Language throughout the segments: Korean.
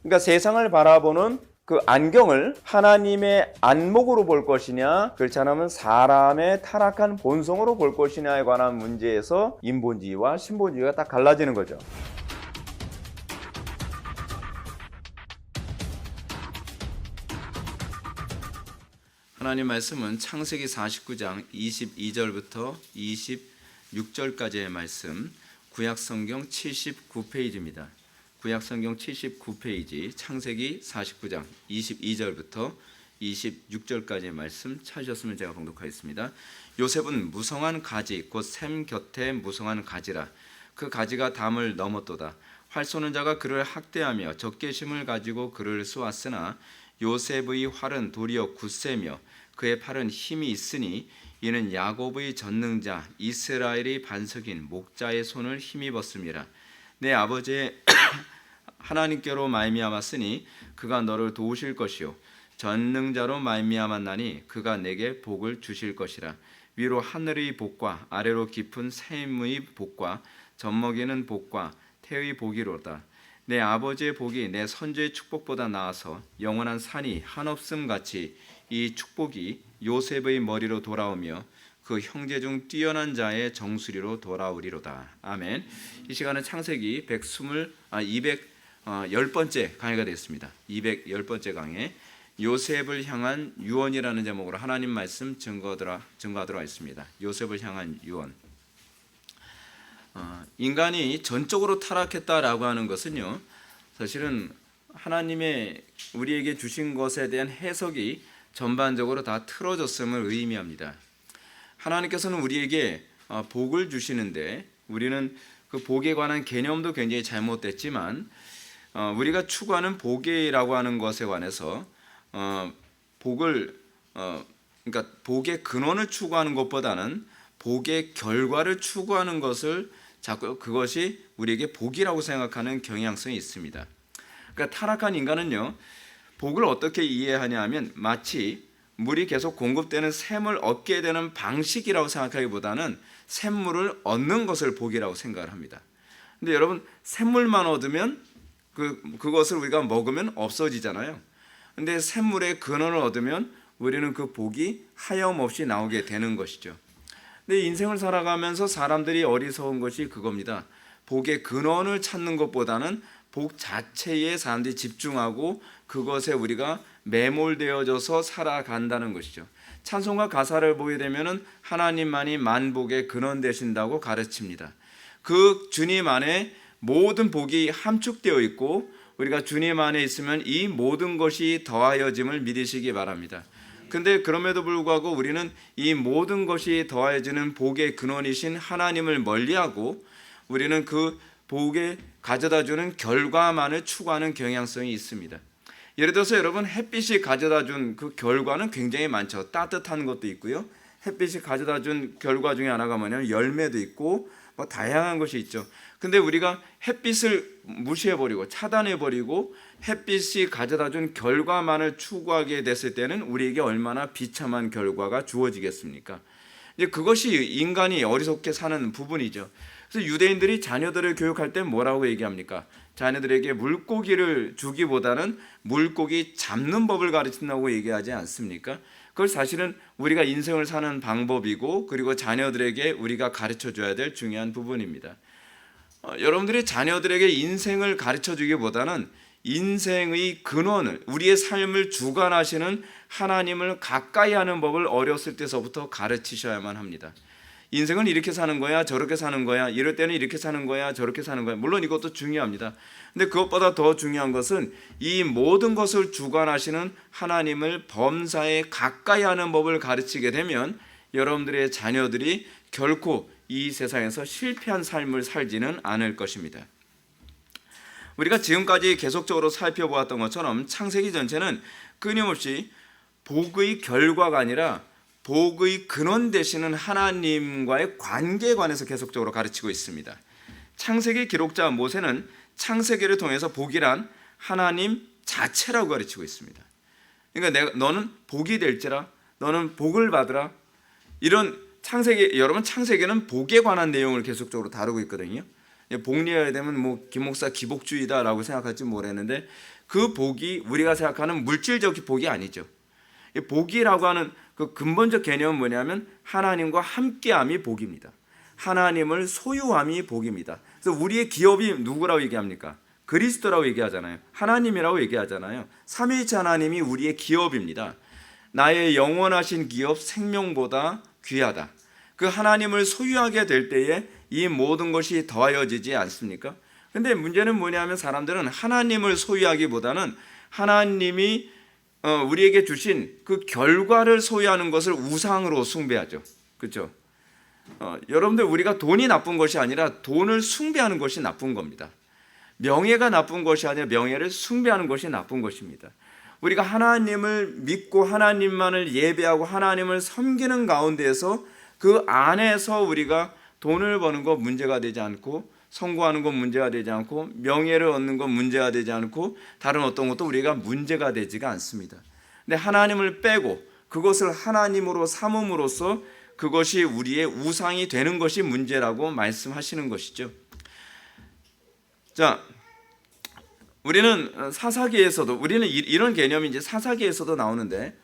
그러니까 세상을 바라보는 그 안경을 하나님의 안목으로 볼 것이냐, 그렇지 않으면 사람의 타락한 본성으로 볼 것이냐에 관한 문제에서 인본주의와 신본주의가 딱 갈라지는 거죠. 하나님 말씀은 창세기 49장 22절부터 26절까지의 말씀, 구약성경 79페이지입니다. 구약성경 79페이지 창세기 49장 22절부터 26절까지의 말씀 찾으셨으면 제가 봉독하겠습니다. 요셉은 무성한 가지 곧 샘 곁에 무성한 가지라. 그 가지가 담을 넘었도다. 활 쏘는 자가 그를 학대하며 적개심을 가지고 그를 쏘았으나 요셉의 활은 도리어 굳세며 그의 팔은 힘이 있으니 이는 야곱의 전능자 이스라엘의 반석인 목자의 손을 힘입었습니다. 내 아버지의 하나님께로 말미암았으니 그가 너를 도우실 것이요 전능자로 말미암았나니 그가 내게 복을 주실 것이라. 위로 하늘의 복과 아래로 깊은 샘의 복과 젖먹이는 복과 태의 복이로다. 내 아버지의 복이 내 선조의 축복보다 나아서 영원한 산이 한없음 같이 이 축복이 요셉의 머리로 돌아오며 그 형제 중 뛰어난 자의 정수리로 돌아오리로다. 아멘. 이 시간은 창세기 210번째 강해가 되겠습니다. 210번째 강해, 요셉을 향한 유언이라는 제목으로 하나님 말씀 증거하도록 하겠습니다. 요셉을 향한 유언. 인간이 전적으로 타락했다라고 하는 것은요, 사실은 하나님의 우리에게 주신 것에 대한 해석이 전반적으로 다 틀어졌음을 의미합니다. 하나님께서는 우리에게 복을 주시는데 우리는 그 복에 관한 개념도 굉장히 잘못됐지만 우리가 추구하는 복이라고 하는 것에 관해서 복을 그러니까 복의 근원을 추구하는 것보다는 복의 결과를 추구하는 것을 자꾸 그것이 우리에게 복이라고 생각하는 경향성이 있습니다. 그러니까 타락한 인간은요, 복을 어떻게 이해하냐 하면 마치 물이 계속 공급되는 샘을 얻게 되는 방식이라고 생각하기보다는 샘물을 얻는 것을 복이라고 생각을 합니다. 근데 여러분, 샘물만 얻으면 그것을 우리가 먹으면 없어지잖아요. 근데 샘물의 근원을 얻으면 우리는 그 복이 하염없이 나오게 되는 것이죠. 근데 인생을 살아가면서 사람들이 어리석은 것이 그겁니다. 복의 근원을 찾는 것보다는 복 자체에 사람들이 집중하고 그것에 우리가 매몰되어져서 살아간다는 것이죠. 찬송가 가사를 보게 되면은 하나님만이 만복의 근원 되신다고 가르칩니다. 그 주님 안에 모든 복이 함축되어 있고 우리가 주님 안에 있으면 이 모든 것이 더하여짐을 믿으시기 바랍니다. 근데 그럼에도 불구하고 우리는 이 모든 것이 더하여지는 복의 근원이신 하나님을 멀리하고 우리는 그 복에 가져다주는 결과만을 추구하는 경향성이 있습니다. 예를 들어서 여러분, 햇빛이 가져다준 그 결과는 굉장히 많죠. 따뜻한 것도 있고요. 햇빛이 가져다준 결과 중에 하나가 뭐냐면 열매도 있고 뭐 다양한 것이 있죠. 근데 우리가 햇빛을 무시해버리고 차단해버리고 햇빛이 가져다준 결과만을 추구하게 됐을 때는 우리에게 얼마나 비참한 결과가 주어지겠습니까? 이제 그것이 인간이 어리석게 사는 부분이죠. 그래서 유대인들이 자녀들을 교육할 때 뭐라고 얘기합니까? 자녀들에게 물고기를 주기보다는 물고기 잡는 법을 가르친다고 얘기하지 않습니까? 그걸 사실은 우리가 인생을 사는 방법이고 그리고 자녀들에게 우리가 가르쳐줘야 될 중요한 부분입니다. 여러분들이 자녀들에게 인생을 가르쳐주기보다는 인생의 근원을, 우리의 삶을 주관하시는 하나님을 가까이 하는 법을 어렸을 때서부터 가르치셔야만 합니다. 인생은 이렇게 사는 거야, 저렇게 사는 거야, 이럴 때는 이렇게 사는 거야, 저렇게 사는 거야. 물론 이것도 중요합니다. 근데 그것보다 더 중요한 것은 이 모든 것을 주관하시는 하나님을 범사에 가까이 하는 법을 가르치게 되면 여러분들의 자녀들이 결코 이 세상에서 실패한 삶을 살지는 않을 것입니다. 우리가 지금까지 계속적으로 살펴보았던 것처럼 창세기 전체는 끊임없이 복의 결과가 아니라 복의 근원 되시는 하나님과의 관계에 관해서 계속적으로 가르치고 있습니다. 창세기 기록자 모세는 창세기를 통해서 복이란 하나님 자체라고 가르치고 있습니다. 그러니까 너는 복이 될지라, 너는 복을 받으라. 이런 창세기, 여러분, 창세기는 복에 관한 내용을 계속적으로 다루고 있거든요. 복리해야 되면 김 목사 기복주의다라고 생각할지 모르겠는데 그 복이 우리가 생각하는 물질적 복이 아니죠. 이 복이라고 하는 그 근본적 개념은 뭐냐면 하나님과 함께함이 복입니다. 하나님을 소유함이 복입니다. 그래서 우리의 기업이 누구라고 얘기합니까? 그리스도라고 얘기하잖아요. 하나님이라고 얘기하잖아요. 삼위일체 하나님이 우리의 기업입니다. 나의 영원하신 기업 생명보다 귀하다. 그 하나님을 소유하게 될 때에 이 모든 것이 더하여지지 않습니까? 근데 문제는 뭐냐면 사람들은 하나님을 소유하기보다는 하나님이 우리에게 주신 그 결과를 소유하는 것을 우상으로 숭배하죠. 그렇죠? 여러분들, 우리가 돈이 나쁜 것이 아니라 돈을 숭배하는 것이 나쁜 겁니다. 명예가 나쁜 것이 아니라 명예를 숭배하는 것이 나쁜 것입니다. 우리가 하나님을 믿고 하나님만을 예배하고 하나님을 섬기는 가운데에서 그 안에서 우리가 돈을 버는 것 문제가 되지 않고, 성공하는 것 문제가 되지 않고, 명예를 얻는 것 문제가 되지 않고, 다른 어떤 것도 우리가 문제가 되지가 않습니다. 근데 하나님을 빼고 그것을 하나님으로 삼음으로써 그것이 우리의 우상이 되는 것이 문제라고 말씀하시는 것이죠. 자, 우리는 사사기에서도, 우리는 이런 개념이 이제 사사기에서도 나오는데,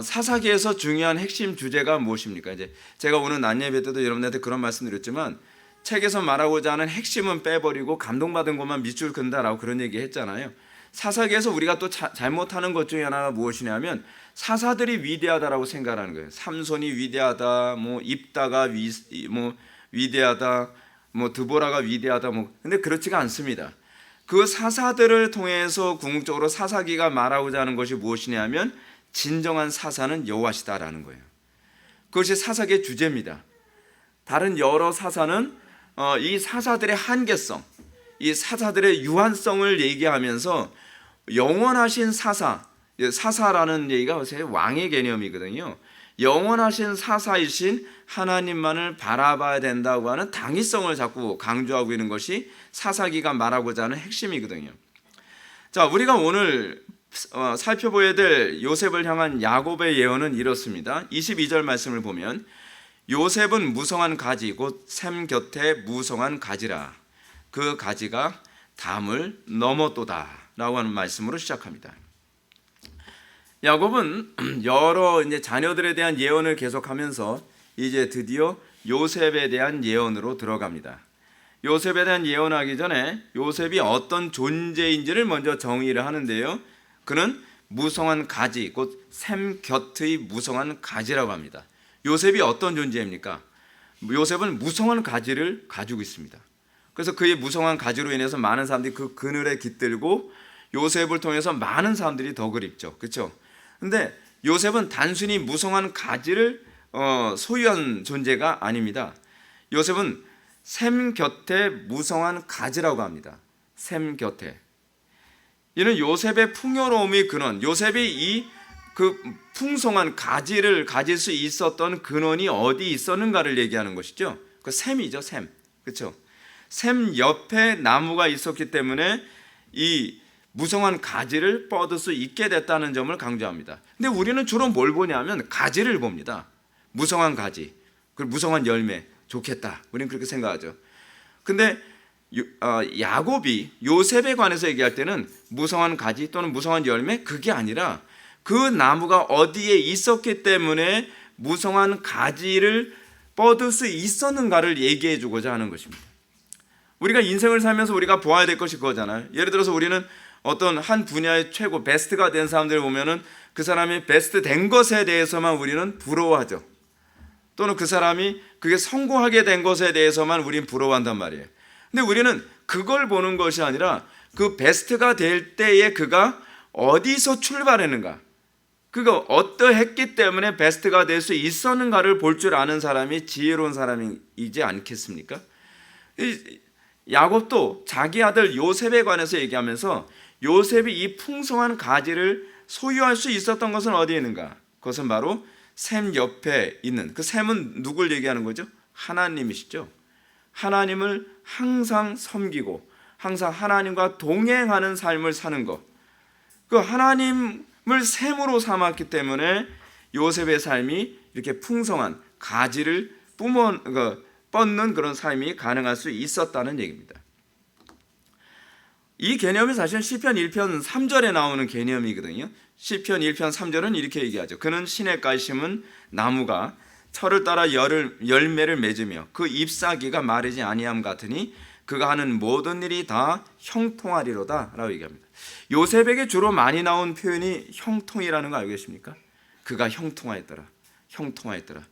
사사기에서 중요한 핵심 주제가 무엇입니까? 이제 제가 오늘 낮 예배 때도 여러분들한테 그런 말씀드렸지만, 책에서 말하고자 하는 핵심은 빼버리고 감동받은 것만 밑줄 근다라고 그런 얘기 했잖아요. 사사기에서 우리가 또 잘못하는 것 중에 하나가 무엇이냐면 사사들이 위대하다라고 생각하는 거예요. 삼손이 위대하다, 뭐 입다가 위대하다, 뭐 드보라가 위대하다, 뭐. 근데 그렇지가 않습니다. 그 사사들을 통해서 궁극적으로 사사기가 말하고자 하는 것이 무엇이냐면 진정한 사사는 여호와시다라는 거예요. 그것이 사사기의 주제입니다. 다른 여러 사사는 이 사사들의 한계성, 이 사사들의 유한성을 얘기하면서 영원하신 사사, 사사라는 얘기가 왕의 개념이거든요. 영원하신 사사이신 하나님만을 바라봐야 된다고 하는 당위성을 자꾸 강조하고 있는 것이 사사기가 말하고자 하는 핵심이거든요. 자, 우리가 오늘 살펴봐야 될 요셉을 향한 야곱의 예언은 이렇습니다. 22절 말씀을 보면 요셉은 무성한 가지 곧 샘 곁에 무성한 가지라. 그 가지가 담을 넘었도다 라고 하는 말씀으로 시작합니다. 야곱은 여러 이제 자녀들에 대한 예언을 계속하면서 이제 드디어 요셉에 대한 예언으로 들어갑니다. 요셉에 대한 예언하기 전에 요셉이 어떤 존재인지를 먼저 정의를 하는데요. 그는 무성한 가지 곧 샘 곁의 무성한 가지라고 합니다. 요셉이 어떤 존재입니까? 요셉은 무성한 가지를 가지고 있습니다. 그래서 그의 무성한 가지로 인해서 많은 사람들이 그 그늘에 깃들고 요셉을 통해서 많은 사람들이 덕을 입죠. 그렇죠? 근데 요셉은 단순히 무성한 가지를 소유한 존재가 아닙니다. 요셉은 샘 곁에 무성한 가지라고 합니다. 샘 곁에. 이는 요셉의 풍요로움의 근원, 요셉이 그 풍성한 가지를 가질 수 있었던 근원이 어디 있었는가를 얘기하는 것이죠. 그 샘이죠, 샘. 그렇죠? 샘 옆에 나무가 있었기 때문에 이 무성한 가지를 뻗을 수 있게 됐다는 점을 강조합니다. 근데 우리는 주로 뭘 보냐면 가지를 봅니다. 무성한 가지, 그리고 무성한 열매, 좋겠다. 우리는 그렇게 생각하죠. 근데 야곱이 요셉에 관해서 얘기할 때는 무성한 가지 또는 무성한 열매, 그게 아니라 그 나무가 어디에 있었기 때문에 무성한 가지를 뻗을 수 있었는가를 얘기해 주고자 하는 것입니다. 우리가 인생을 살면서 우리가 보아야 될 것이 그거잖아요. 예를 들어서 우리는 어떤 한 분야의 최고 베스트가 된 사람들을 보면은 그 사람이 베스트 된 것에 대해서만 우리는 부러워하죠. 또는 그 사람이 그게 성공하게 된 것에 대해서만 우리는 부러워한단 말이에요. 근데 우리는 그걸 보는 것이 아니라 그 베스트가 될 때에 그가 어디서 출발했는가, 그가 어떠했기 때문에 베스트가 될 수 있었는가를 볼 줄 아는 사람이 지혜로운 사람이지 않겠습니까? 야곱도 자기 아들 요셉에 관해서 얘기하면서 요셉이 이 풍성한 가지를 소유할 수 있었던 것은 어디에 있는가? 그것은 바로 샘 옆에 있는, 그 샘은 누굴 얘기하는 거죠? 하나님이시죠. 하나님을 항상 섬기고 항상 하나님과 동행하는 삶을 사는 것, 그 하나님을 샘으로 삼았기 때문에 요셉의 삶이 이렇게 풍성한 가지를 뻗는 그런 삶이 가능할 수 있었다는 얘기입니다. 이 개념이 사실 시편 1편 3절에 나오는 개념이거든요. 시편 1편 3절은 이렇게 얘기하죠. 그는 시냇가에 심은 나무가 철을 따라 열매를 맺으며 그 잎사귀가 마르지 아니함 같으니 그가 하는 모든 일이 다 형통하리로다 라고 얘기합니다. 요셉에게 주로 많이 나온 표현이 형통이라는 거 알고 계십니까? 그가 형통하였더라. 형통하였더라.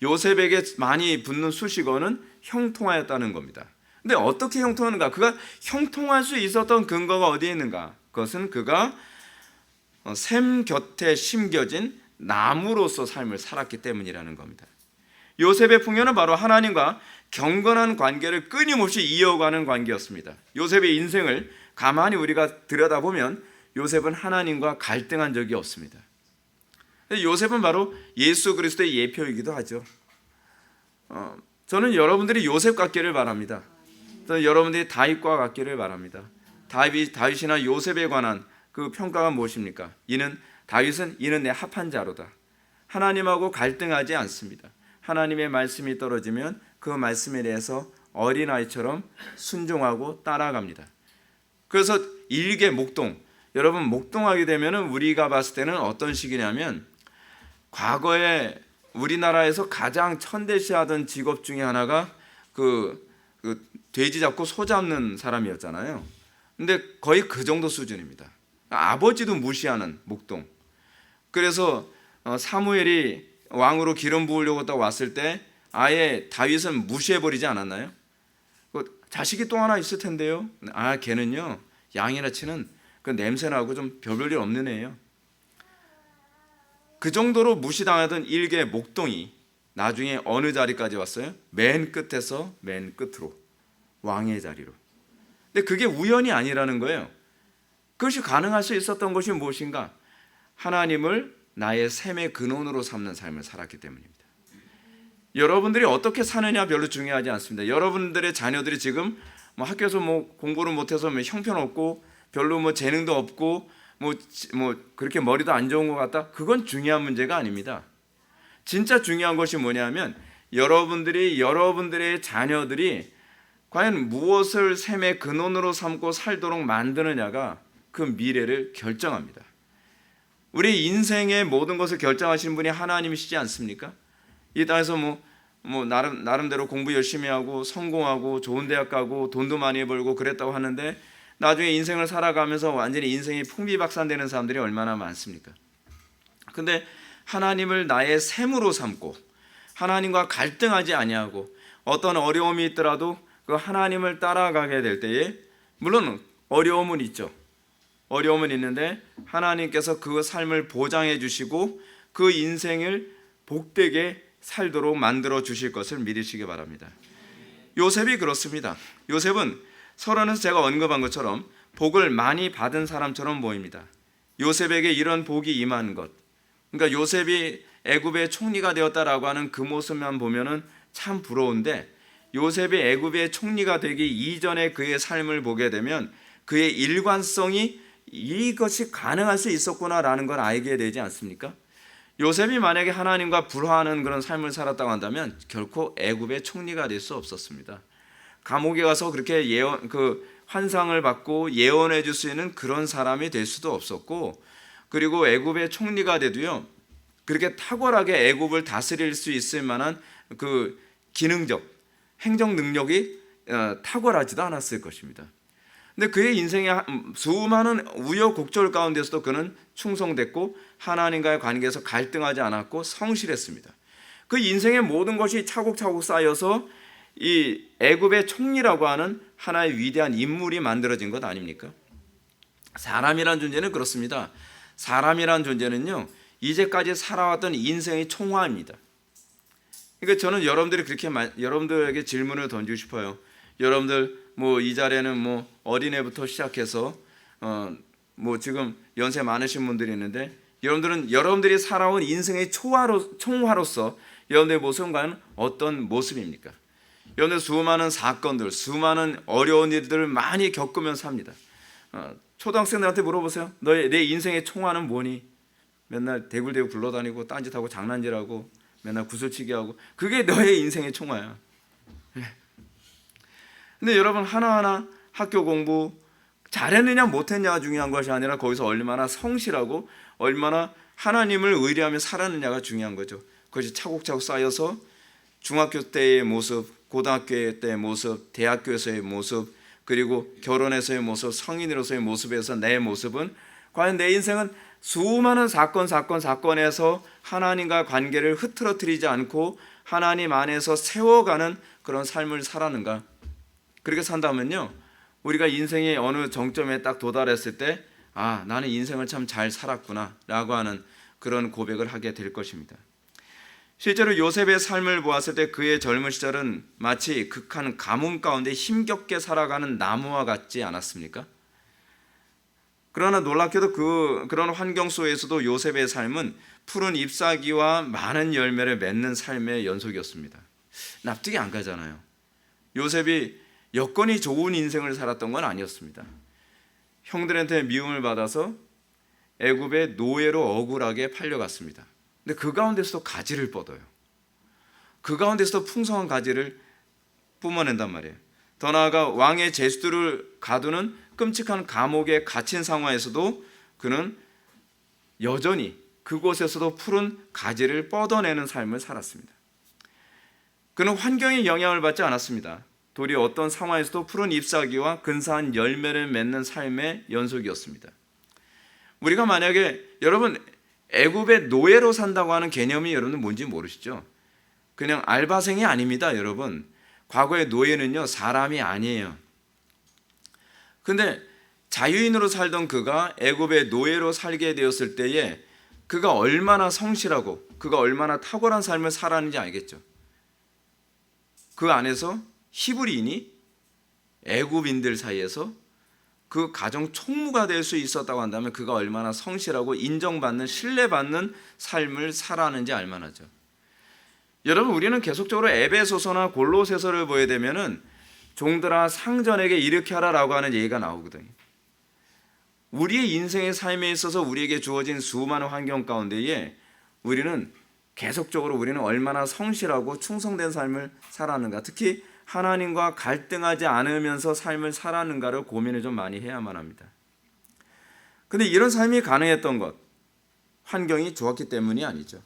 요셉에게 많이 붙는 수식어는 형통하였다는 겁니다. 근데 어떻게 형통하는가? 그가 형통할 수 있었던 근거가 어디에 있는가? 그것은 그가 샘 곁에 심겨진 나무로서 삶을 살았기 때문이라는 겁니다. 요셉의 풍요는 바로 하나님과 경건한 관계를 끊임없이 이어가는 관계였습니다. 요셉의 인생을 가만히 우리가 들여다보면 요셉은 하나님과 갈등한 적이 없습니다. 요셉은 바로 예수 그리스도의 예표이기도 하죠. 저는 여러분들이 요셉 같기를 바랍니다. 저는 여러분들이 다윗과 같기를 바랍니다. 다윗이나 요셉에 관한 그 평가가 무엇입니까? 다윗은 내 합한 자로다. 하나님하고 갈등하지 않습니다. 하나님의 말씀이 떨어지면 그 말씀에 대해서 어린아이처럼 순종하고 따라갑니다. 그래서 일개 목동, 여러분 목동하게 되면 우리가 봤을 때는 어떤 식이냐면 과거에 우리나라에서 가장 천대시하던 직업 중에 하나가 그 돼지 잡고 소 잡는 사람이었잖아요. 근데 거의 그 정도 수준입니다. 아버지도 무시하는 목동. 그래서 사무엘이 왕으로 기름 부으려고 딱 왔을 때 아예 다윗은 무시해버리지 않았나요? 자식이 또 하나 있을 텐데요. 걔는요 양이나 치는 그 냄새나고 좀 별볼일 없는 애예요. 그 정도로 무시당하던 일개 목동이 나중에 어느 자리까지 왔어요? 맨 끝에서 맨 끝으로, 왕의 자리로. 근데 그게 우연이 아니라는 거예요. 그것이 가능할 수 있었던 것이 무엇인가? 하나님을 나의 샘의 근원으로 삼는 삶을 살았기 때문입니다. 여러분들이 어떻게 사느냐 별로 중요하지 않습니다. 여러분들의 자녀들이 지금 학교에서 공부를 못해서 형편없고 별로 재능도 없고 그렇게 머리도 안 좋은 것 같다. 그건 중요한 문제가 아닙니다. 진짜 중요한 것이 뭐냐면 여러분들의 자녀들이 과연 무엇을 샘의 근원으로 삼고 살도록 만드느냐가 그 미래를 결정합니다. 우리 인생의 모든 것을 결정하시는 분이 하나님이시지 않습니까? 이 땅에서 나름대로 공부 열심히 하고 성공하고 좋은 대학 가고 돈도 많이 벌고 그랬다고 하는데 나중에 인생을 살아가면서 완전히 인생이 풍비박산되는 사람들이 얼마나 많습니까? 근데 하나님을 나의 샘으로 삼고 하나님과 갈등하지 아니하고 어떤 어려움이 있더라도 그 하나님을 따라가게 될 때에 물론 어려움은 있죠. 어려움은 있는데 하나님께서 그 삶을 보장해 주시고 그 인생을 복되게 살도록 만들어 주실 것을 믿으시기 바랍니다. 요셉이 그렇습니다. 요셉은 서론에서 제가 언급한 것처럼 복을 많이 받은 사람처럼 보입니다. 요셉에게 이런 복이 임한 것, 그러니까 요셉이 애굽의 총리가 되었다라고 하는 그 모습만 보면은 참 부러운데 요셉이 애굽의 총리가 되기 이전에 그의 삶을 보게 되면 그의 일관성이 이것이 가능할 수 있었구나라는 걸 알게 되지 않습니까? 요셉이 만약에 하나님과 불화하는 그런 삶을 살았다고 한다면 결코 애굽의 총리가 될 수 없었습니다. 감옥에 가서 그렇게 환상을 받고 예언해 줄 수 있는 그런 사람이 될 수도 없었고, 그리고 애굽의 총리가 돼도요 그렇게 탁월하게 애굽을 다스릴 수 있을 만한 그 기능적 행정 능력이 탁월하지도 않았을 것입니다. 근데 그의 인생의 수많은 우여곡절 가운데서도 그는 충성됐고 하나님과의 관계에서 갈등하지 않았고 성실했습니다. 그 인생의 모든 것이 차곡차곡 쌓여서 이 애굽의 총리라고 하는 하나의 위대한 인물이 만들어진 것 아닙니까? 사람이란 존재는 그렇습니다. 사람이란 존재는요 이제까지 살아왔던 인생의 총화입니다. 그러니까 저는 여러분들에게 질문을 던지고 싶어요. 여러분들 이 자리에는 어린애부터 시작해서 지금 연세 많으신 분들이 있는데 여러분들이 살아온 인생의 총화로서 여러분들의 모습과는 어떤 모습입니까? 여러분들 수많은 사건들, 수많은 어려운 일들을 많이 겪으면서 삽니다. 초등학생들한테 물어보세요. 내 인생의 총화는 뭐니? 맨날 대굴대굴 굴러다니고 딴짓하고 장난질하고 맨날 구슬치기 하고 그게 너의 인생의 총화야. 근데 여러분 하나하나 학교 공부, 잘했느냐 못했냐가 중요한 것이 아니라 거기서 얼마나 성실하고 얼마나 하나님을 의뢰하며 살았느냐가 중요한 거죠. 그것이 차곡차곡 쌓여서 중학교 때의 모습, 고등학교 때의 모습, 대학교에서의 모습, 그리고 결혼에서의 모습, 성인으로서의 모습에서 내 모습은 과연 내 인생은 수많은 사건에서 하나님과 관계를 흐트러뜨리지 않고 하나님 안에서 세워가는 그런 삶을 살았는가? 그렇게 산다면요, 우리가 인생의 어느 정점에 딱 도달했을 때 나는 인생을 참 잘 살았구나 라고 하는 그런 고백을 하게 될 것입니다. 실제로 요셉의 삶을 보았을 때 그의 젊은 시절은 마치 극한 가뭄 가운데 힘겹게 살아가는 나무와 같지 않았습니까? 그러나 놀랍게도 그런 환경 속에서도 요셉의 삶은 푸른 잎사귀와 많은 열매를 맺는 삶의 연속이었습니다. 납득이 안 가잖아요. 요셉이 여건이 좋은 인생을 살았던 건 아니었습니다. 형들한테 미움을 받아서 애굽의 노예로 억울하게 팔려갔습니다. 근데 그 가운데서도 가지를 뻗어요. 그 가운데서도 풍성한 가지를 뿜어낸단 말이에요. 더 나아가 왕의 제수들을 가두는 끔찍한 감옥에 갇힌 상황에서도 그는 여전히 그곳에서도 푸른 가지를 뻗어내는 삶을 살았습니다. 그는 환경의 영향을 받지 않았습니다. 도리어 어떤 상황에서도 푸른 잎사귀와 근사한 열매를 맺는 삶의 연속이었습니다. 우리가 만약에 여러분 애굽의 노예로 산다고 하는 개념이 여러분 뭔지 모르시죠? 그냥 알바생이 아닙니다, 여러분. 과거의 노예는요, 사람이 아니에요. 근데 자유인으로 살던 그가 애굽의 노예로 살게 되었을 때에 그가 얼마나 성실하고 그가 얼마나 탁월한 삶을 살았는지 알겠죠? 그 안에서 히브리인이 애굽인들 사이에서 그 가정 총무가 될 수 있었다고 한다면 그가 얼마나 성실하고 인정받는, 신뢰받는 삶을 살았는지 알만하죠. 여러분, 우리는 계속적으로 에베소서나 골로새서를 보게 되면은 종들아 상전에게 이렇게 하라라고 하는 얘기가 나오거든요. 우리의 인생의 삶에 있어서 우리에게 주어진 수많은 환경 가운데에 우리는 계속적으로 우리는 얼마나 성실하고 충성된 삶을 살았는가, 특히 하나님과 갈등하지 않으면서 삶을 살았는가를 고민을 좀 많이 해야만 합니다. 근데 이런 삶이 가능했던 것, 환경이 좋았기 때문이 아니죠.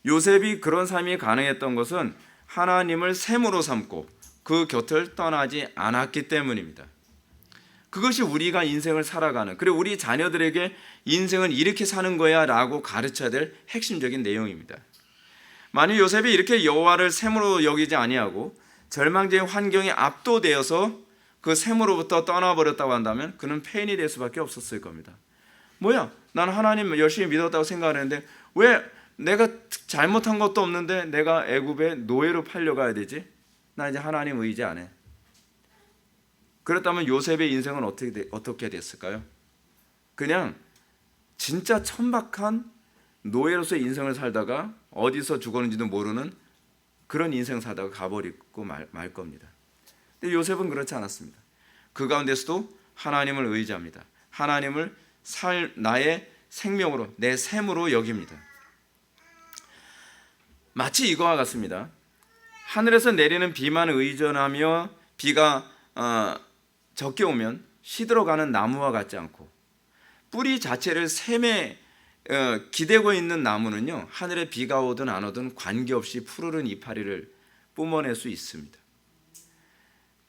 요셉이 그런 삶이 가능했던 것은 하나님을 샘으로 삼고 그 곁을 떠나지 않았기 때문입니다. 그것이 우리가 인생을 살아가는, 그리고 우리 자녀들에게 인생은 이렇게 사는 거야 라고 가르쳐야 될 핵심적인 내용입니다. 만약 요셉이 이렇게 여호와를 샘으로 여기지 아니하고 절망적인 환경에 압도되어서 그 샘으로부터 떠나버렸다고 한다면 그는 폐인이 될 수밖에 없었을 겁니다. 뭐야, 나는 하나님 열심히 믿었다고 생각하는데 왜 내가 잘못한 것도 없는데 내가 애굽의 노예로 팔려가야 되지? 나 이제 하나님 의지 안 해. 그렇다면 요셉의 인생은 어떻게 됐을까요? 그냥 진짜 천박한 노예로서의 인생을 살다가 어디서 죽었는지도 모르는 그런 인생 살다가 가버리고 말 겁니다. 근데 요셉은 그렇지 않았습니다. 그 가운데서도 하나님을 의지합니다. 하나님을 나의 생명으로, 내 샘으로 여깁니다. 마치 이거와 같습니다. 하늘에서 내리는 비만 의존하며 비가 적게 오면 시들어가는 나무와 같지 않고, 뿌리 자체를 샘에 기대고 있는 나무는요, 하늘에 비가 오든 안 오든 관계없이 푸르른 이파리를 뿜어낼 수 있습니다.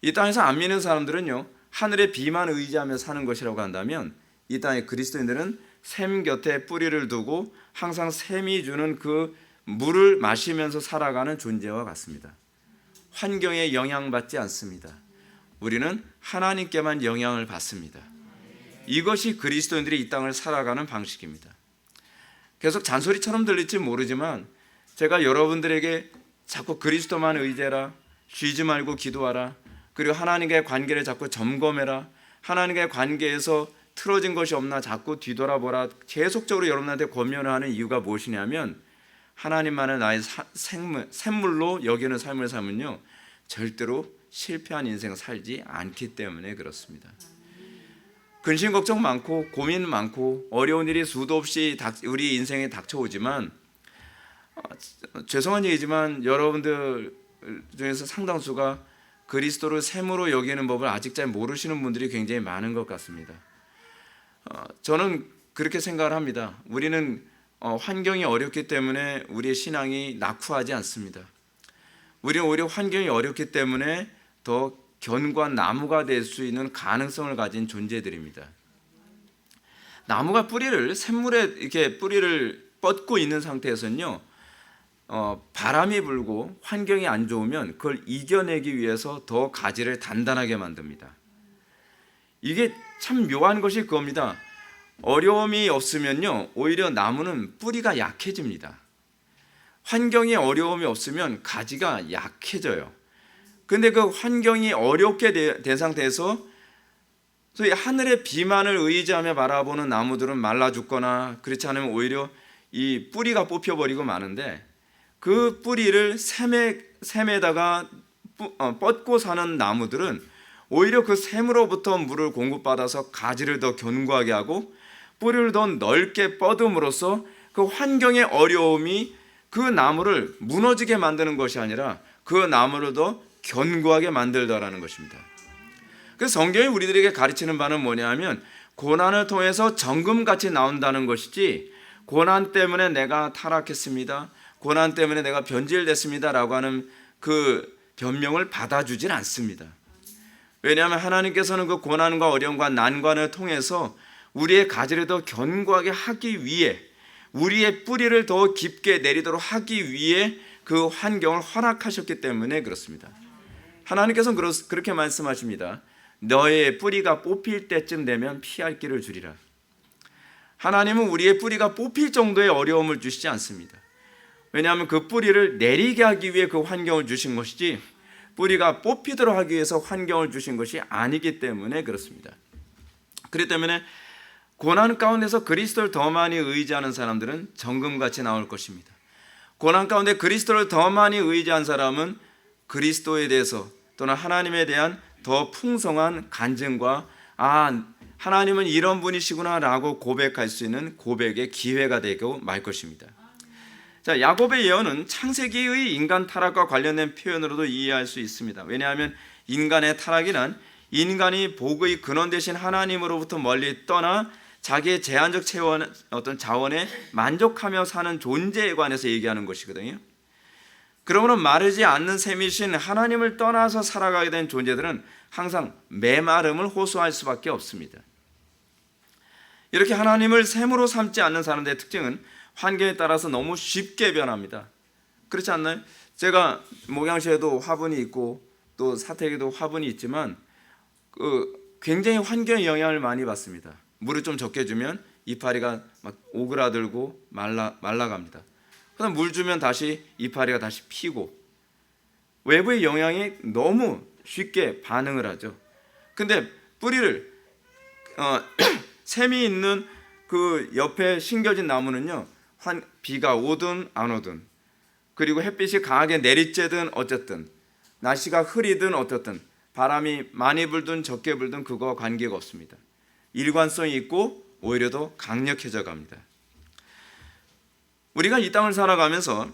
이 땅에서 안 믿는 사람들은요, 하늘의 비만 의지하며 사는 것이라고 한다면 이 땅의 그리스도인들은 샘 곁에 뿌리를 두고 항상 샘이 주는 그 물을 마시면서 살아가는 존재와 같습니다. 환경에 영향받지 않습니다. 우리는 하나님께만 영향을 받습니다. 이것이 그리스도인들이 이 땅을 살아가는 방식입니다. 계속 잔소리처럼 들릴지 모르지만 제가 여러분들에게 자꾸 그리스도만 의지해라, 쉬지 말고 기도하라, 그리고 하나님과의 관계를 자꾸 점검해라, 하나님과의 관계에서 틀어진 것이 없나 자꾸 뒤돌아보라, 계속적으로 여러분한테 권면을 하는 이유가 무엇이냐면 하나님만을 나의 샘물로 여기는 삶을 살면요, 절대로 실패한 인생 살지 않기 때문에 그렇습니다. 근심 걱정 많고 고민 많고 어려운 일이 수도 없이 우리 인생에 닥쳐오지만 죄송한 얘기지만 여러분들 중에서 상당수가 그리스도를 샘으로 여기는 법을 아직 잘 모르시는 분들이 굉장히 많은 것 같습니다. 저는 그렇게 생각을 합니다. 우리는 환경이 어렵기 때문에 우리의 신앙이 낙후하지 않습니다. 우리는 오히려 환경이 어렵기 때문에 더 견고한 나무가 될 수 있는 가능성을 가진 존재들입니다. 나무가 샘물에 이렇게 뿌리를 뻗고 있는 상태에서는요, 바람이 불고 환경이 안 좋으면 그걸 이겨내기 위해서 더 가지를 단단하게 만듭니다. 이게 참 묘한 것이 그겁니다. 어려움이 없으면요, 오히려 나무는 뿌리가 약해집니다. 환경이 어려움이 없으면 가지가 약해져요. 근데 그 환경이 어렵게 된 상태에서 소위 하늘의 비만을 의지하며 바라보는 나무들은 말라 죽거나 그렇지 않으면 오히려 이 뿌리가 뽑혀버리고 마는데, 그 뿌리를 샘에다가 뻗고 사는 나무들은 오히려 그 샘으로부터 물을 공급받아서 가지를 더 견고하게 하고 뿌리를 더 넓게 뻗음으로써 그 환경의 어려움이 그 나무를 무너지게 만드는 것이 아니라 그 나무를 더 견고하게 만들더라는 것입니다. 그래서 성경이 우리들에게 가르치는 바는 뭐냐면, 고난을 통해서 정금같이 나온다는 것이지, 고난 때문에 내가 타락했습니다, 고난 때문에 내가 변질됐습니다 라고 하는 그 변명을 받아주질 않습니다. 왜냐하면 하나님께서는 그 고난과 어려움과 난관을 통해서 우리의 가지를 더 견고하게 하기 위해, 우리의 뿌리를 더 깊게 내리도록 하기 위해 그 환경을 허락하셨기 때문에 그렇습니다. 하나님께서는 그렇게 말씀하십니다. 너의 뿌리가 뽑힐 때쯤 되면 피할 길을 주리라. 하나님은 우리의 뿌리가 뽑힐 정도의 어려움을 주시지 않습니다. 왜냐하면 그 뿌리를 내리게 하기 위해 그 환경을 주신 것이지, 뿌리가 뽑히도록 하기 위해서 환경을 주신 것이 아니기 때문에 그렇습니다. 그렇기 때문에 고난 가운데서 그리스도를 더 많이 의지하는 사람들은 정금같이 나올 것입니다. 고난 가운데 그리스도를 더 많이 의지한 사람은 그리스도에 대해서 또는 하나님에 대한 더 풍성한 간증과 하나님은 이런 분이시구나 라고 고백할 수 있는 고백의 기회가 되고 말 것입니다. 자, 야곱의 예언은 창세기의 인간 타락과 관련된 표현으로도 이해할 수 있습니다. 왜냐하면 인간의 타락이란 인간이 복의 근원 되신 하나님으로부터 멀리 떠나 자기의 제한적 자원에 만족하며 사는 존재에 관해서 얘기하는 것이거든요. 그러므로 마르지 않는 셈이신 하나님을 떠나서 살아가게 된 존재들은 항상 메마름을 호소할 수밖에 없습니다. 이렇게 하나님을 셈으로 삼지 않는 사람들의 특징은 환경에 따라서 너무 쉽게 변합니다. 그렇지 않나요? 제가 목양시에도 화분이 있고 또 사택에도 화분이 있지만 굉장히 환경의 영향을 많이 받습니다. 물을 좀 적게 주면 이파리가 막 오그라들고 말라갑니다. 그다음 물 주면 다시 이파리가 다시 피고, 외부의 영향이 너무 쉽게 반응을 하죠. 근데 뿌리를 샘이 있는 그 옆에 심겨진 나무는요, 비가 오든 안 오든, 그리고 햇빛이 강하게 내리쬐든 어쨌든, 날씨가 흐리든 어쨌든, 바람이 많이 불든 적게 불든 그거와 관계가 없습니다. 일관성이 있고 오히려 더 강력해져 갑니다. 우리가 이 땅을 살아가면서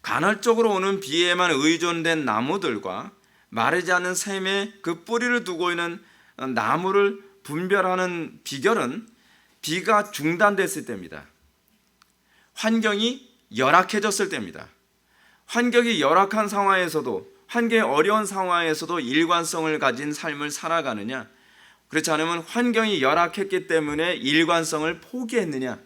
간헐적으로 오는 비에만 의존된 나무들과 마르지 않은 샘에 그 뿌리를 두고 있는 나무를 분별하는 비결은 비가 중단됐을 때입니다. 환경이 열악해졌을 때입니다. 환경이 열악한 상황에서도, 환경이 어려운 상황에서도 일관성을 가진 삶을 살아가느냐, 그렇지 않으면 환경이 열악했기 때문에 일관성을 포기했느냐,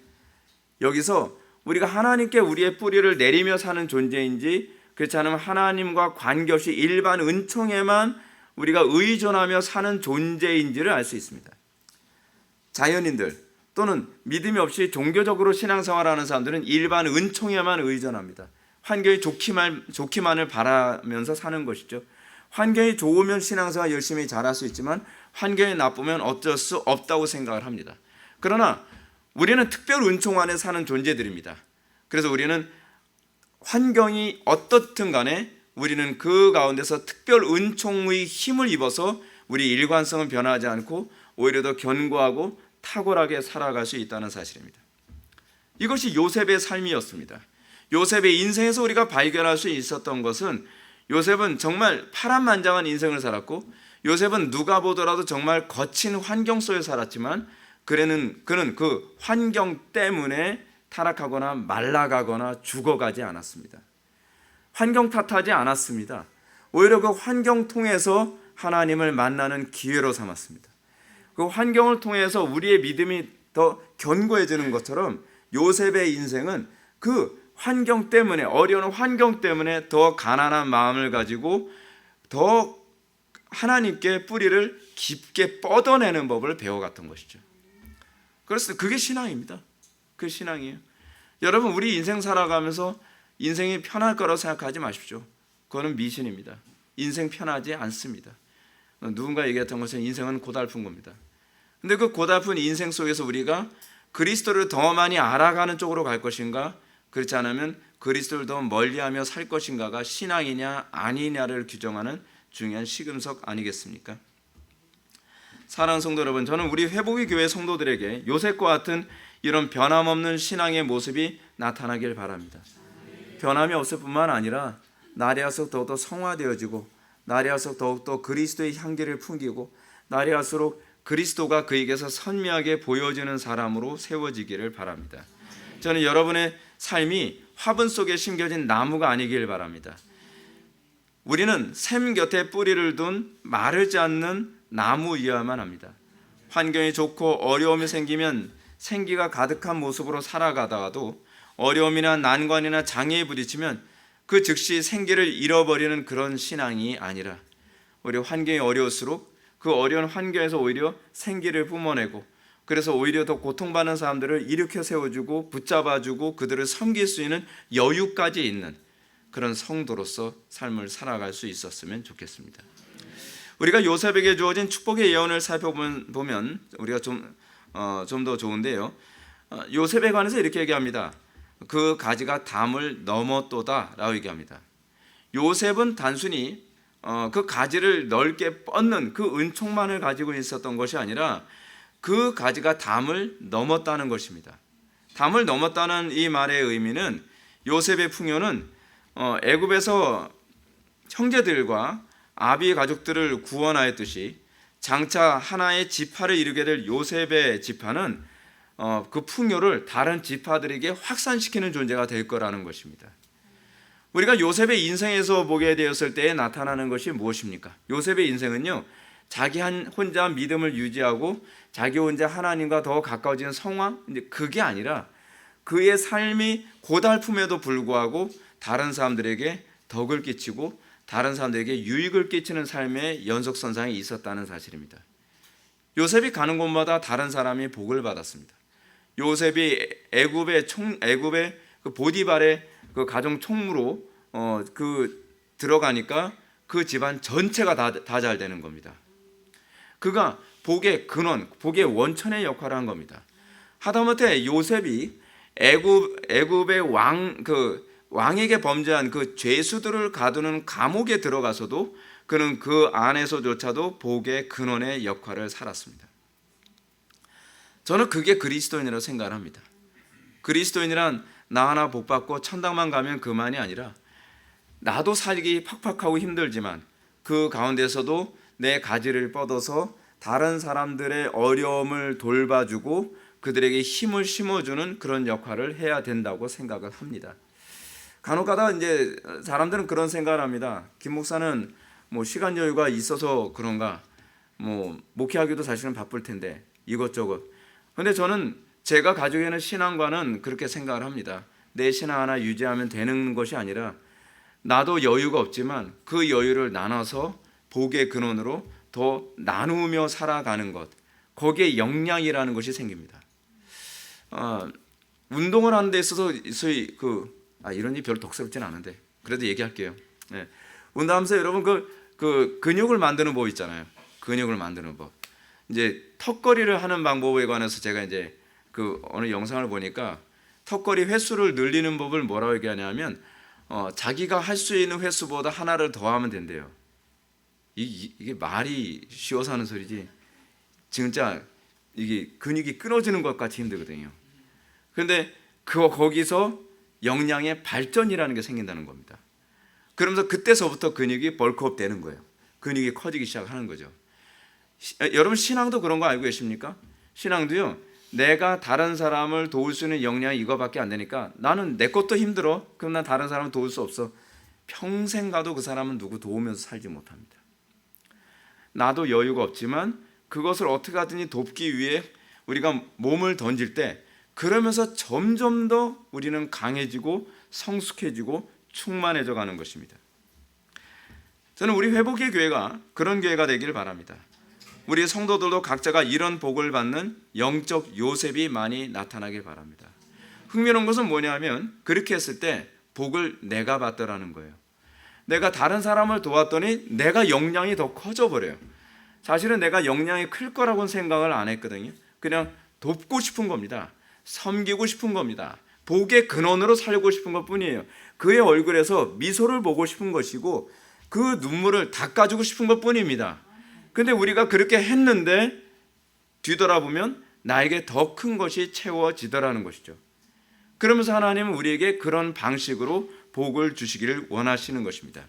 여기서 우리가 하나님께 우리의 뿌리를 내리며 사는 존재인지, 그렇지 않으면 하나님과 관계없이 일반 은총에만 우리가 의존하며 사는 존재인지를 알 수 있습니다. 자연인들 또는 믿음이 없이 종교적으로 신앙생활하는 사람들은 일반 은총에만 의존합니다. 환경이 좋기만을 바라면서 사는 것이죠. 환경이 좋으면 신앙생활 열심히 잘할 수 있지만 환경이 나쁘면 어쩔 수 없다고 생각을 합니다. 그러나 우리는 특별 은총 안에 사는 존재들입니다. 그래서 우리는 환경이 어떻든 간에 우리는 그 가운데서 특별 은총의 힘을 입어서 우리 일관성은 변하지 않고 오히려 더 견고하고 탁월하게 살아갈 수 있다는 사실입니다. 이것이 요셉의 삶이었습니다. 요셉의 인생에서 우리가 발견할 수 있었던 것은 요셉은 정말 파란만장한 인생을 살았고, 요셉은 누가 보더라도 정말 거친 환경 속에 살았지만 그는 그 환경 때문에 타락하거나 말라가거나 죽어가지 않았습니다. 환경 탓하지 않았습니다. 오히려 그 환경 통해서 하나님을 만나는 기회로 삼았습니다. 그 환경을 통해서 우리의 믿음이 더 견고해지는 것처럼 요셉의 인생은 그 환경 때문에, 어려운 환경 때문에 더 가난한 마음을 가지고 더 하나님께 뿌리를 깊게 뻗어내는 법을 배워갔던 것이죠. 그래서 그게 신앙입니다. 그 신앙이에요. 여러분, 우리 인생 살아가면서 인생이 편할 거라고 생각하지 마십시오. 그거는 미신입니다. 인생 편하지 않습니다. 누군가 얘기했던 것은 인생은 고달픈 겁니다. 근데 그 고달픈 인생 속에서 우리가 그리스도를 더 많이 알아가는 쪽으로 갈 것인가, 그렇지 않으면 그리스도를 더 멀리하며 살 것인가가 신앙이냐 아니냐를 규정하는 중요한 시금석 아니겠습니까? 사랑하는 성도 여러분, 저는 우리 회복의 교회 성도들에게 요셉과 같은 이런 변함없는 신앙의 모습이 나타나길 바랍니다. 변함이 없을 뿐만 아니라 날이 갈수록 더욱더 성화되어지고, 날이 갈수록 더욱더 그리스도의 향기를 풍기고, 날이 갈수록 그리스도가 그에게서 선명하게 보여지는 사람으로 세워지기를 바랍니다. 저는 여러분의 삶이 화분 속에 심겨진 나무가 아니길 바랍니다. 우리는 샘 곁에 뿌리를 둔 마르지 않는 나무여야만 합니다. 환경이 좋고 어려움이 생기면 생기가 가득한 모습으로 살아가다가도 어려움이나 난관이나 장애에 부딪히면 그 즉시 생기를 잃어버리는 그런 신앙이 아니라, 오히려 환경이 어려울수록 그 어려운 환경에서 오히려 생기를 뿜어내고, 그래서 오히려 더 고통받는 사람들을 일으켜 세워주고 붙잡아주고 그들을 섬길 수 있는 여유까지 있는 그런 성도로서 삶을 살아갈 수 있었으면 좋겠습니다. 우리가 요셉에게 주어진 축복의 예언을 살펴보면 우리가 좀 더 좋은데요. 요셉에 관해서 이렇게 얘기합니다. 그 가지가 담을 넘었도다라고 얘기합니다. 요셉은 단순히 그 가지를 넓게 뻗는 그 은총만을 가지고 있었던 것이 아니라 그 가지가 담을 넘었다는 것입니다. 담을 넘었다는 이 말의 의미는, 요셉의 풍요는 애굽에서 형제들과 아비 가족들을 구원하였듯이 장차 하나의 지파를 이루게 될 요셉의 지파는 그 풍요를 다른 지파들에게 확산시키는 존재가 될 거라는 것입니다. 우리가 요셉의 인생에서 보게 되었을 때에 나타나는 것이 무엇입니까? 요셉의 인생은요, 자기 혼자 믿음을 유지하고 자기 혼자 하나님과 더 가까워지는 상황, 그게 아니라 그의 삶이 고달픔에도 불구하고 다른 사람들에게 덕을 끼치고 다른 사람들에게 유익을 끼치는 삶의 연속선상에 있었다는 사실입니다. 요셉이 가는 곳마다 다른 사람이 복을 받았습니다. 요셉이 애굽의 그 보디발의 그 가정 총무로 들어가니까 그 집안 전체가 다 잘 되는 겁니다. 그가 복의 근원, 복의 원천의 역할을 한 겁니다. 하다못해 요셉이 애굽의 왕에게 범죄한 그 죄수들을 가두는 감옥에 들어가서도 그는 그 안에서조차도 복의 근원의 역할을 살았습니다. 저는 그게 그리스도인이라고 생각을 합니다. 그리스도인이란 나 하나 복 받고 천당만 가면 그만이 아니라, 나도 살기 팍팍하고 힘들지만 그 가운데서도 내 가지를 뻗어서 다른 사람들의 어려움을 돌봐주고 그들에게 힘을 심어주는 그런 역할을 해야 된다고 생각을 합니다. 간혹가다 이제 사람들은 그런 생각을 합니다. 김 목사는 뭐 시간 여유가 있어서 그런가, 뭐 목회하기도 사실은 바쁠 텐데 이것저것. 근데 저는 제가 가지고 있는 신앙과는 그렇게 생각을 합니다. 내 신앙 하나 유지하면 되는 것이 아니라, 나도 여유가 없지만 그 여유를 나눠서 복의 근원으로 더 나누며 살아가는 것, 거기에 역량이라는 것이 생깁니다. 운동을 하는 데 있어서 소위 이런 일 별로 덕스럽지는 않은데 그래도 얘기할게요. 네. 운동하면서 여러분 그 근육을 만드는 법 있잖아요. 근육을 만드는 법. 이제 턱걸이를 하는 방법에 관해서 제가 이제 어느 영상을 보니까 턱걸이 횟수를 늘리는 법을 뭐라고 얘기하냐면, 자기가 할 수 있는 횟수보다 하나를 더 하면 된대요. 이게 말이 쉬워서 하는 소리지 진짜 이게 근육이 끊어지는 것 같이 힘들거든요. 그런데 거기서 역량의 발전이라는 게 생긴다는 겁니다. 그러면서 그때서부터 근육이 벌크업 되는 거예요. 근육이 커지기 시작하는 거죠. 여러분 신앙도 그런 거 알고 계십니까? 신앙도요. 내가 다른 사람을 도울 수 있는 역량이 이거밖에 안 되니까 나는 내 것도 힘들어. 그럼 난 다른 사람을 도울 수 없어. 평생 가도 그 사람은 누구 도우면서 살지 못합니다. 나도 여유가 없지만 그것을 어떻게 하든지 돕기 위해 우리가 몸을 던질 때 그러면서 점점 더 우리는 강해지고 성숙해지고 충만해져 가는 것입니다. 저는 우리 회복의 교회가 그런 교회가 되기를 바랍니다. 우리 성도들도 각자가 이런 복을 받는 영적 요셉이 많이 나타나길 바랍니다. 흥미로운 것은 뭐냐면 그렇게 했을 때 복을 내가 받더라는 거예요. 내가 다른 사람을 도왔더니 내가 역량이 더 커져 버려요. 사실은 내가 역량이 클 거라고는 생각을 안 했거든요. 그냥 돕고 싶은 겁니다. 섬기고 싶은 겁니다. 복의 근원으로 살고 싶은 것뿐이에요. 그의 얼굴에서 미소를 보고 싶은 것이고 그 눈물을 닦아주고 싶은 것뿐입니다. 근데 우리가 그렇게 했는데 뒤돌아보면 나에게 더 큰 것이 채워지더라는 것이죠. 그러면서 하나님은 우리에게 그런 방식으로 복을 주시기를 원하시는 것입니다.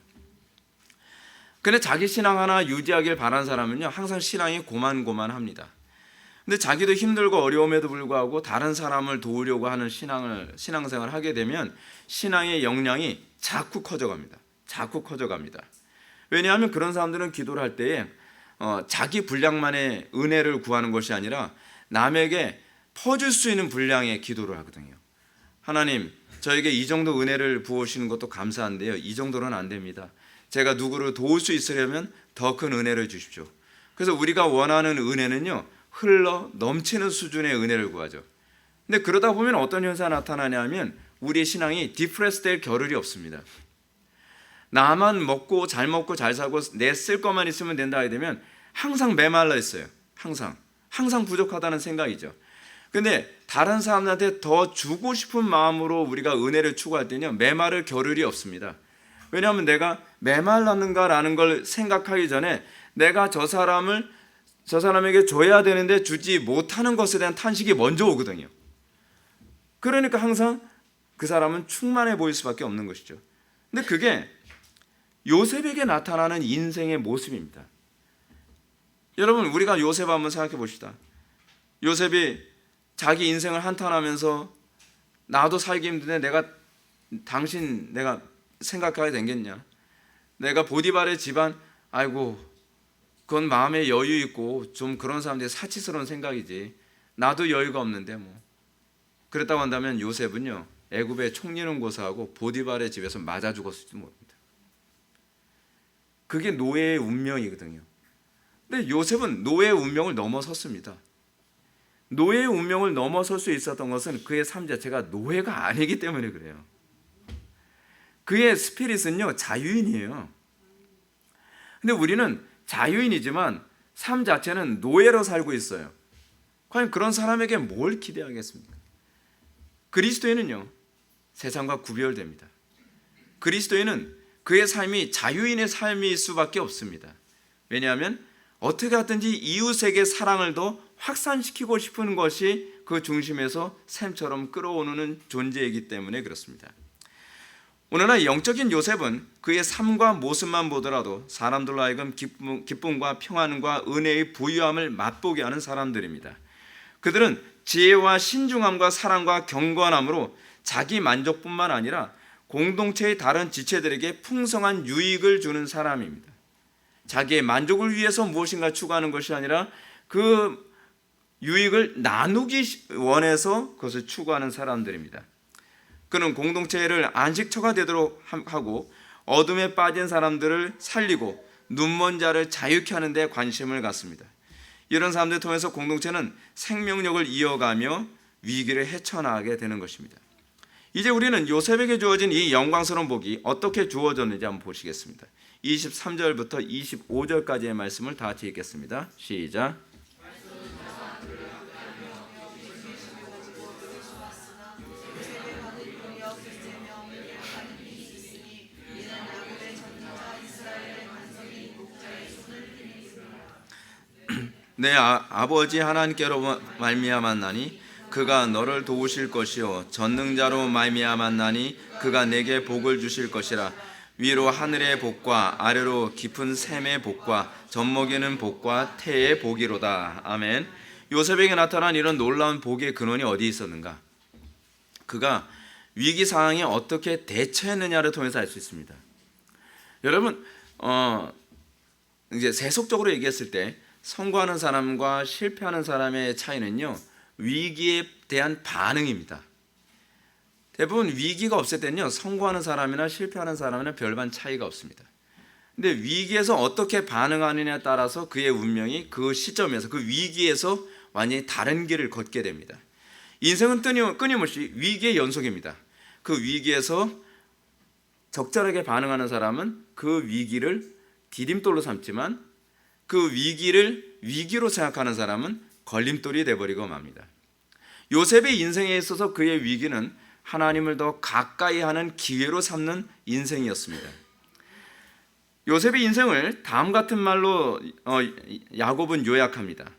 근데 자기 신앙 하나 유지하길 바라는 사람은요 항상 신앙이 고만고만합니다. 근데 자기도 힘들고 어려움에도 불구하고 다른 사람을 도우려고 하는 신앙생활을 하게 되면 신앙의 역량이 자꾸 커져갑니다. 자꾸 커져갑니다. 왜냐하면 그런 사람들은 기도를 할 때에 자기 분량만의 은혜를 구하는 것이 아니라 남에게 퍼줄 수 있는 분량의 기도를 하거든요. 하나님, 저에게 이 정도 은혜를 부어주시는 것도 감사한데요. 이 정도는 안 됩니다. 제가 누구를 도울 수 있으려면 더 큰 은혜를 주십시오. 그래서 우리가 원하는 은혜는요. 흘러 넘치는 수준의 은혜를 구하죠. 근데 그러다 보면 어떤 현상이 나타나냐면 우리의 신앙이 디프레스 될 겨를이 없습니다. 나만 먹고 잘 살고 내 쓸 것만 있으면 된다 하게 되면 항상 메말라 있어요. 항상 부족하다는 생각이죠. 근데 다른 사람들한테 더 주고 싶은 마음으로 우리가 은혜를 추구할 때는요 메마를 겨를이 없습니다. 왜냐하면 내가 메말랐는가라는 걸 생각하기 전에 내가 저 사람에게 줘야 되는데 주지 못하는 것에 대한 탄식이 먼저 오거든요. 그러니까 항상 그 사람은 충만해 보일 수밖에 없는 것이죠. 근데 그게 요셉에게 나타나는 인생의 모습입니다. 여러분 우리가 요셉 한번 생각해 봅시다. 요셉이 자기 인생을 한탄하면서 나도 살기 힘든데 내가 생각하게 되겠냐. 내가 보디발의 집안 아이고 그건 마음에 여유 있고 좀 그런 사람들이 사치스러운 생각이지. 나도 여유가 없는데 뭐. 그랬다고 한다면 요셉은요. 애굽의 총리는 고사하고 보디발의 집에서 맞아 죽었을지도 모릅니다. 그게 노예의 운명이거든요. 근데 요셉은 노예의 운명을 넘어섰습니다. 노예의 운명을 넘어설 수 있었던 것은 그의 삶 자체가 노예가 아니기 때문에 그래요. 그의 스피릿은요. 자유인이에요. 근데 우리는 자유인이지만 삶 자체는 노예로 살고 있어요. 과연 그런 사람에게 뭘 기대하겠습니까? 그리스도인은요. 세상과 구별됩니다. 그리스도인은 그의 삶이 자유인의 삶일 수밖에 없습니다. 왜냐하면 어떻게 하든지 이웃에게 사랑을 더 확산시키고 싶은 것이 그 중심에서 샘처럼 끌어오는 존재이기 때문에 그렇습니다. 오늘날 영적인 요셉은 그의 삶과 모습만 보더라도 사람들로 하여금 기쁨과 평안과 은혜의 부유함을 맛보게 하는 사람들입니다. 그들은 지혜와 신중함과 사랑과 경건함으로 자기 만족뿐만 아니라 공동체의 다른 지체들에게 풍성한 유익을 주는 사람입니다. 자기의 만족을 위해서 무엇인가 추구하는 것이 아니라 그 유익을 나누기 원해서 그것을 추구하는 사람들입니다. 그는 공동체를 안식처가 되도록 하고 어둠에 빠진 사람들을 살리고 눈먼 자를 자유케 하는 데 관심을 갖습니다. 이런 사람들을 통해서 공동체는 생명력을 이어가며 위기를 헤쳐나가게 되는 것입니다. 이제 우리는 요셉에게 주어진 이 영광스러운 복이 어떻게 주어졌는지 한번 보시겠습니다. 23절부터 25절까지의 말씀을 다 같이 읽겠습니다. 시작. 내 아버지 하나님께로 말미암았나니 그가 너를 도우실 것이요 전능자로 말미암았나니 그가 내게 복을 주실 것이라. 위로 하늘의 복과 아래로 깊은 샘의 복과 젖먹이는 복과 태의 복이로다. 아멘. 요셉에게 나타난 이런 놀라운 복의 근원이 어디 있었는가? 그가 위기 상황에 어떻게 대처했느냐를 통해서 알 수 있습니다. 여러분, 이제 세속적으로 얘기했을 때 성공하는 사람과 실패하는 사람의 차이는요, 위기에 대한 반응입니다. 대부분 위기가 없을 때는요, 성공하는 사람이나 실패하는 사람이나 별반 차이가 없습니다. 근데 위기에서 어떻게 반응하느냐에 따라서 그의 운명이 그 시점에서, 그 위기에서 완전히 다른 길을 걷게 됩니다. 인생은 끊임없이 위기의 연속입니다. 그 위기에서 적절하게 반응하는 사람은 그 위기를 디딤돌로 삼지만 그 위기를 위기로 생각하는 사람은 걸림돌이 돼버리고 맙니다. 요셉의 인생에 있어서 그의 위기는 하나님을 더 가까이 하는 기회로 삼는 인생이었습니다. 요셉의 인생을 다음 같은 말로 야곱은 요약합니다.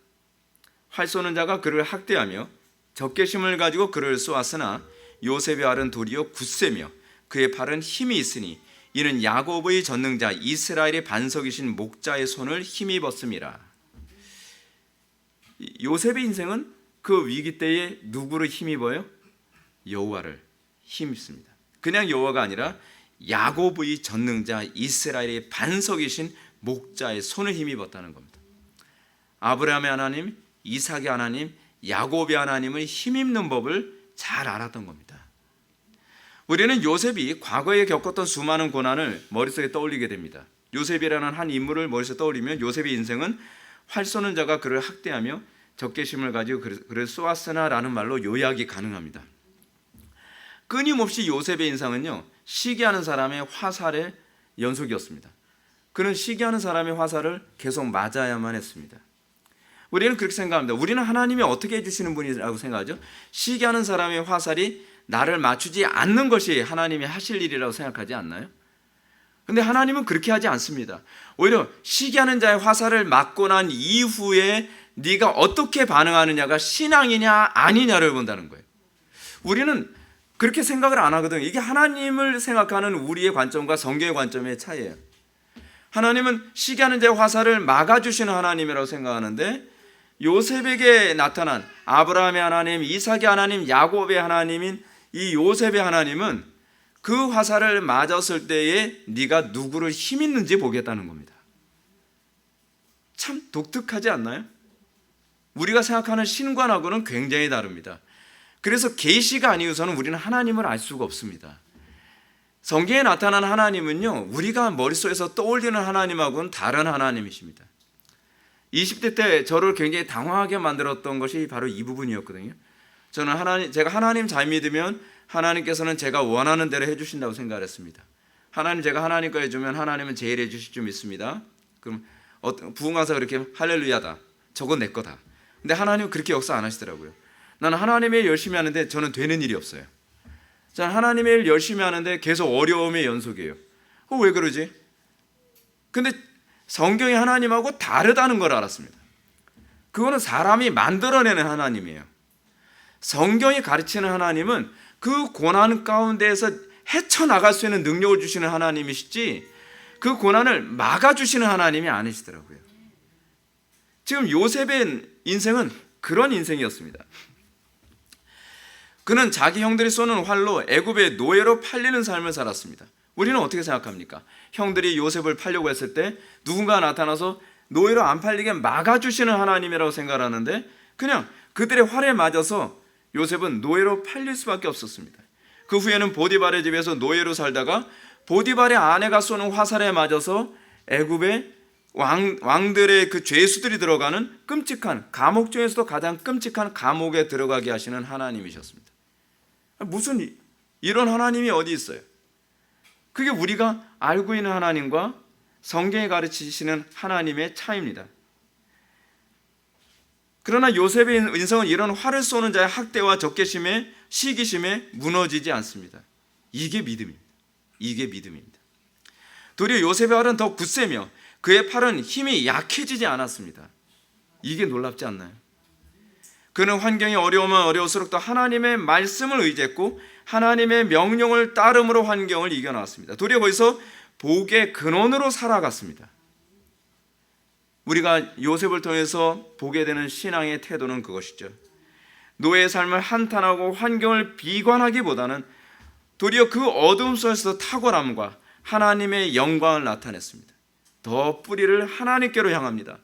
활 쏘는 자가 그를 학대하며 적개심을 가지고 그를 쏘았으나 요셉의 알은 도리어 굳세며 그의 팔은 힘이 있으니 이는 야곱의 전능자 이스라엘의 반석이신 목자의 손을 힘입었음이라. 요셉의 인생은 그 위기 때에 누구를 힘입어요? 여호와를 힘입습니다. 그냥 여호와가 아니라 야곱의 전능자 이스라엘의 반석이신 목자의 손을 힘입었다는 겁니다. 아브라함의 하나님, 이삭의 하나님, 야곱의 하나님을 힘입는 법을 잘 알았던 겁니다. 우리는 요셉이 과거에 겪었던 수많은 고난을 머릿속에 떠올리게 됩니다. 요셉이라는 한 인물을 머릿속에 떠올리면 요셉의 인생은 활 쏘는 자가 그를 학대하며 적개심을 가지고 그를 쏘았으나 라는 말로 요약이 가능합니다. 끊임없이 요셉의 인생은요, 시기하는 사람의 화살의 연속이었습니다. 그는 시기하는 사람의 화살을 계속 맞아야만 했습니다. 우리는 그렇게 생각합니다. 우리는 하나님이 어떻게 해주시는 분이라고 생각하죠? 시기하는 사람의 화살이 나를 맞추지 않는 것이 하나님이 하실 일이라고 생각하지 않나요? 근데 하나님은 그렇게 하지 않습니다. 오히려 시기하는 자의 화살을 맞고 난 이후에 네가 어떻게 반응하느냐가 신앙이냐 아니냐를 본다는 거예요. 우리는 그렇게 생각을 안 하거든요. 이게 하나님을 생각하는 우리의 관점과 성경의 관점의 차이예요. 하나님은 시기하는 자의 화살을 막아주시는 하나님이라고 생각하는데 요셉에게 나타난 아브라함의 하나님, 이삭의 하나님, 야곱의 하나님인 이 요셉의 하나님은 그 화살을 맞았을 때에 네가 누구를 힘있는지 보겠다는 겁니다. 참 독특하지 않나요? 우리가 생각하는 신관하고는 굉장히 다릅니다. 그래서 계시가 아니고서는 우리는 하나님을 알 수가 없습니다. 성경에 나타난 하나님은요, 우리가 머릿속에서 떠올리는 하나님하고는 다른 하나님이십니다. 20대 때 저를 굉장히 당황하게 만들었던 것이 바로 이 부분이었거든요. 저는 제가 하나님 잘 믿으면 하나님께서는 제가 원하는 대로 해주신다고 생각을 했습니다. 제가 하나님 거 해주면 하나님은 제일 해주실 줄 믿습니다. 그럼 부흥 가서 그렇게 할렐루야다. 저건 내 거다. 근데 하나님은 그렇게 역사 안 하시더라고요. 나는 하나님의 일 열심히 하는데 저는 되는 일이 없어요. 저는 하나님의 일 열심히 하는데 계속 어려움의 연속이에요. 왜 그러지? 근데 성경이 하나님하고 다르다는 걸 알았습니다. 그거는 사람이 만들어내는 하나님이에요. 성경이 가르치는 하나님은 그 고난 가운데에서 헤쳐나갈 수 있는 능력을 주시는 하나님이시지 그 고난을 막아주시는 하나님이 아니시더라고요. 지금 요셉의 인생은 그런 인생이었습니다. 그는 자기 형들이 쏘는 활로 애굽의 노예로 팔리는 삶을 살았습니다. 우리는 어떻게 생각합니까? 형들이 요셉을 팔려고 했을 때 누군가 나타나서 노예로 안 팔리게 막아주시는 하나님이라고 생각하는데 그냥 그들의 활에 맞아서 요셉은 노예로 팔릴 수밖에 없었습니다. 그 후에는 보디발의 집에서 노예로 살다가 보디발의 아내가 쏘는 화살에 맞아서 애굽의 왕들의 그 죄수들이 들어가는 끔찍한 감옥 중에서도 가장 끔찍한 감옥에 들어가게 하시는 하나님이셨습니다. 무슨 이런 하나님이 어디 있어요? 그게 우리가 알고 있는 하나님과 성경이 가르치시는 하나님의 차이입니다. 그러나 요셉의 인생은 이런 활을 쏘는 자의 학대와 적개심에 시기심에 무너지지 않습니다. 이게 믿음입니다. 이게 믿음입니다. 도리어 요셉의 활은 더 굳세며 그의 팔은 힘이 약해지지 않았습니다. 이게 놀랍지 않나요? 그는 환경이 어려우면 어려울수록 또 하나님의 말씀을 의지했고 하나님의 명령을 따름으로 환경을 이겨나왔습니다. 도리어 거기서 복의 근원으로 살아갔습니다. 우리가 요셉을 통해서 보게 되는 신앙의 태도는 그것이죠. 노예의 삶을 한탄하고 환경을 비관하기보다는 도리어 그 어두움 속에서 탁월함과 하나님의 영광을 나타냈습니다. 더 뿌리를 하나님께로 향합니다.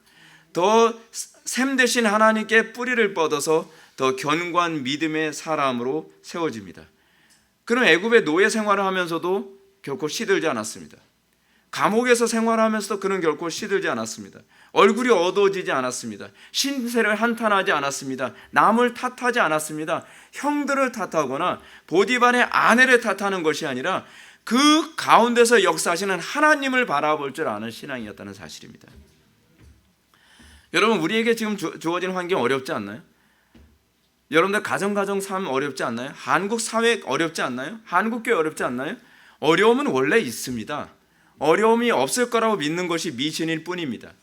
더 샘 대신 하나님께 뿌리를 뻗어서 더 견고한 믿음의 사람으로 세워집니다. 그는 애굽의 노예 생활을 하면서도 결코 시들지 않았습니다. 감옥에서 생활하면서도 그는 결코 시들지 않았습니다. 얼굴이 어두워지지 않았습니다. 신세를 한탄하지 않았습니다. 남을 탓하지 않았습니다. 형들을 탓하거나 보디발의 아내를 탓하는 것이 아니라 그 가운데서 역사하시는 하나님을 바라볼 줄 아는 신앙이었다는 사실입니다. 여러분, 우리에게 지금 주어진 환경 어렵지 않나요? 여러분들 가정 삶 어렵지 않나요? 한국 사회 어렵지 않나요? 한국 교회 어렵지 않나요? 어려움은 원래 있습니다. 어려움이 없을 거라고 믿는 것이 미신일 뿐입니다.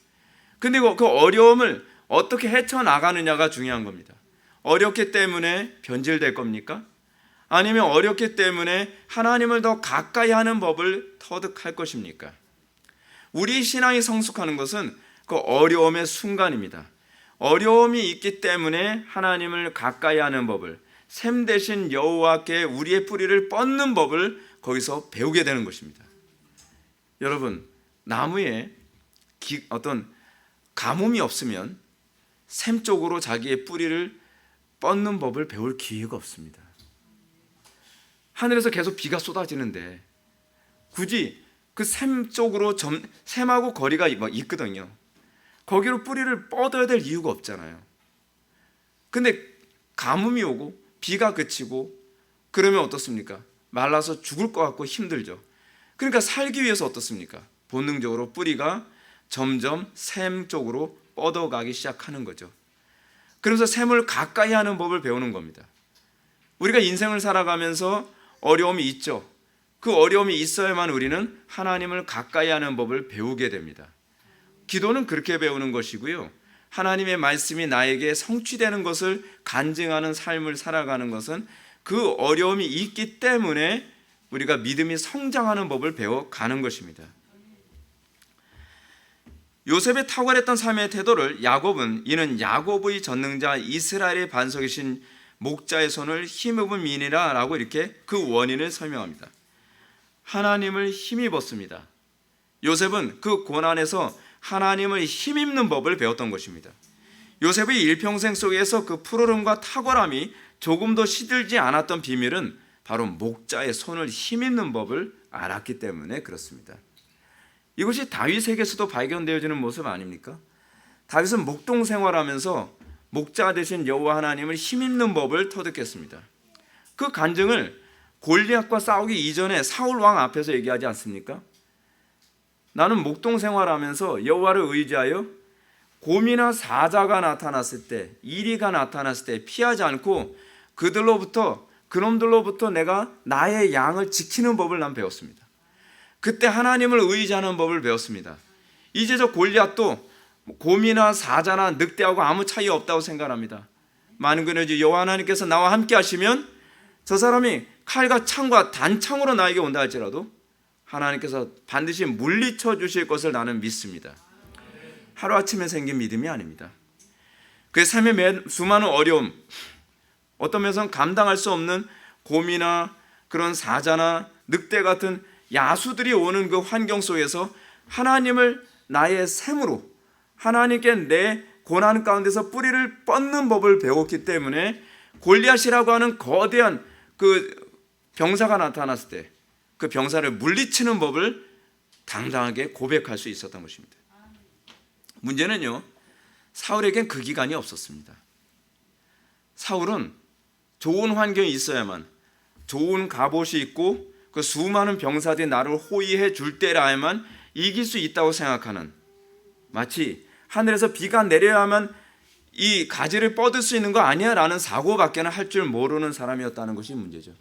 근데 그 어려움을 어떻게 헤쳐나가느냐가 중요한 겁니다. 어렵기 때문에 변질될 겁니까? 아니면 어렵기 때문에 하나님을 더 가까이 하는 법을 터득할 것입니까? 우리 신앙이 성숙하는 것은 그 어려움의 순간입니다. 어려움이 있기 때문에 하나님을 가까이 하는 법을, 샘 대신 여호와께 우리의 뿌리를 뻗는 법을 거기서 배우게 되는 것입니다. 여러분, 나무에 어떤 가뭄이 없으면 샘 쪽으로 자기의 뿌리를 뻗는 법을 배울 기회가 없습니다. 하늘에서 계속 비가 쏟아지는데 굳이 그 샘 쪽으로 샘하고 거리가 있거든요. 거기로 뿌리를 뻗어야 될 이유가 없잖아요. 근데 가뭄이 오고 비가 그치고 그러면 어떻습니까? 말라서 죽을 것 같고 힘들죠. 그러니까 살기 위해서 어떻습니까? 본능적으로 뿌리가 점점 샘 쪽으로 뻗어가기 시작하는 거죠. 그래서 샘을 가까이 하는 법을 배우는 겁니다. 우리가 인생을 살아가면서 어려움이 있죠. 그 어려움이 있어야만 우리는 하나님을 가까이 하는 법을 배우게 됩니다. 기도는 그렇게 배우는 것이고요. 하나님의 말씀이 나에게 성취되는 것을 간증하는 삶을 살아가는 것은 그 어려움이 있기 때문에 우리가 믿음이 성장하는 법을 배워가는 것입니다. 요셉의 탁월했던 삶의 태도를 야곱은 이는 야곱의 전능자 이스라엘의 반석이신 목자의 손을 힘입은 민이라 라고 이렇게 그 원인을 설명합니다. 하나님을 힘입었습니다. 요셉은 그 고난에서 하나님을 힘입는 법을 배웠던 것입니다. 요셉의 일평생 속에서 그 푸르름과 탁월함이 조금 더 시들지 않았던 비밀은 바로 목자의 손을 힘입는 법을 알았기 때문에 그렇습니다. 이것이 다윗에게서도 발견되어지는 모습 아닙니까? 다윗은 목동 생활하면서 목자 되신 여호와 하나님을 힘입는 법을 터득했습니다. 그 간증을 골리앗과 싸우기 이전에 사울 왕 앞에서 얘기하지 않습니까? 나는 목동 생활하면서 여호와를 의지하여 곰이나 사자가 나타났을 때, 이리가 나타났을 때 피하지 않고 그놈들로부터 내가 나의 양을 지키는 법을 난 배웠습니다. 그때 하나님을 의지하는 법을 배웠습니다. 이제 저 골리앗도 곰이나 사자나 늑대하고 아무 차이 없다고 생각합니다. 만군의 여호와 하나님께서 나와 함께 하시면 저 사람이 칼과 창과 단창으로 나에게 온다 할지라도 하나님께서 반드시 물리쳐 주실 것을 나는 믿습니다. 하루아침에 생긴 믿음이 아닙니다. 그 삶의 수많은 어려움, 어떤 면에서는 감당할 수 없는 곰이나 그런 사자나 늑대 같은 야수들이 오는 그 환경 속에서 하나님을 나의 샘으로, 하나님께 내 고난 가운데서 뿌리를 뻗는 법을 배웠기 때문에 골리앗이라고 하는 거대한 그 병사가 나타났을 때 그 병사를 물리치는 법을 당당하게 고백할 수 있었던 것입니다. 문제는요, 사울에겐 그 기간이 없었습니다. 사울은 좋은 환경이 있어야만, 좋은 갑옷이 있고 그 수많은 병사들이 나를 호위해 줄 때라야만 이길 수 있다고 생각하는, 마치 하늘에서 비가 내려야만 이 가지를 뻗을 수 있는 거 아니야 라는 사고밖에는 할 줄 모르는 사람이었다는 것이 문제죠.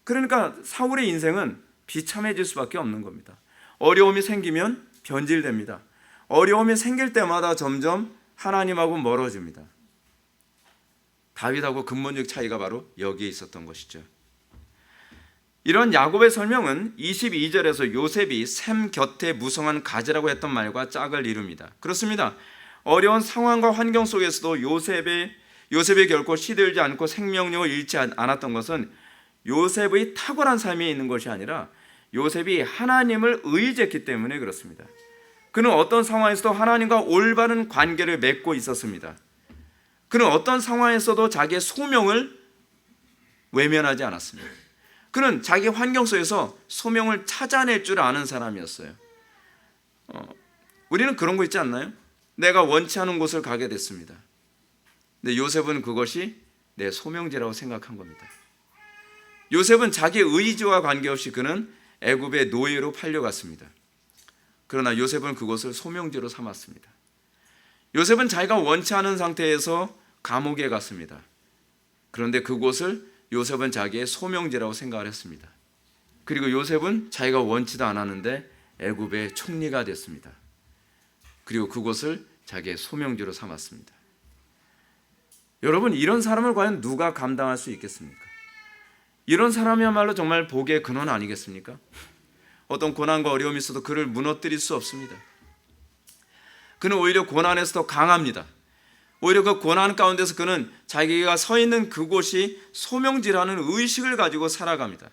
그러니까 사울의 인생은 비참해질 수밖에 없는 겁니다. 어려움이 생기면 변질됩니다. 어려움이 생길 때마다 점점 하나님하고 멀어집니다. 다윗하고 근본적 차이가 바로 여기에 있었던 것이죠. 이런 야곱의 설명은 22절에서 요셉이 샘 곁에 무성한 가지라고 했던 말과 짝을 이룹니다. 그렇습니다. 어려운 상황과 환경 속에서도 요셉이 결코 시들지 않고 생명력을 잃지 않았던 것은 요셉의 탁월한 삶에 있는 것이 아니라 요셉이 하나님을 의지했기 때문에 그렇습니다. 그는 어떤 상황에서도 하나님과 올바른 관계를 맺고 있었습니다. 그는 어떤 상황에서도 자기의 소명을 외면하지 않았습니다. 그는 자기 환경 속에서 소명을 찾아낼 줄 아는 사람이었어요. 우리는 그런 거 있지 않나요? 내가 원치 않은 곳을 가게 됐습니다. 근데 요셉은 그것이 내 소명지라고 생각한 겁니다. 요셉은 자기 의지와 관계없이 그는 애굽의 노예로 팔려갔습니다. 그러나 요셉은 그것을 소명지로 삼았습니다. 요셉은 자기가 원치 않은 상태에서 감옥에 갔습니다. 그런데 그곳을 요셉은 자기의 소명지라고 생각을 했습니다. 그리고 요셉은 자기가 원치도 않았는데 애굽의 총리가 됐습니다. 그리고 그곳을 자기의 소명지로 삼았습니다. 여러분, 이런 사람을 과연 누가 감당할 수 있겠습니까? 이런 사람이야말로 정말 복의 근원 아니겠습니까? 어떤 고난과 어려움이 있어도 그를 무너뜨릴 수 없습니다. 그는 오히려 고난에서 더 강합니다. 오히려 그 고난 가운데서 그는 자기가 서 있는 그곳이 소명지라는 의식을 가지고 살아갑니다.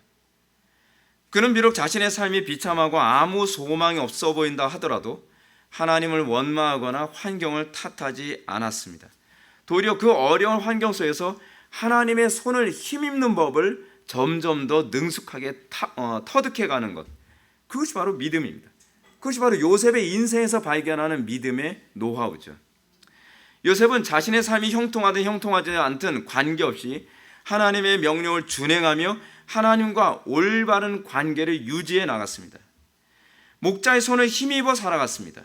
그는 비록 자신의 삶이 비참하고 아무 소망이 없어 보인다 하더라도 하나님을 원망하거나 환경을 탓하지 않았습니다. 도리어 그 어려운 환경 속에서 하나님의 손을 힘입는 법을 점점 더 능숙하게 터득해가는 것, 그것이 바로 믿음입니다. 그것이 바로 요셉의 인생에서 발견하는 믿음의 노하우죠. 요셉은 자신의 삶이 형통하든 형통하지 않든 관계없이 하나님의 명령을 준행하며 하나님과 올바른 관계를 유지해 나갔습니다. 목자의 손을 힘입어 살아갔습니다.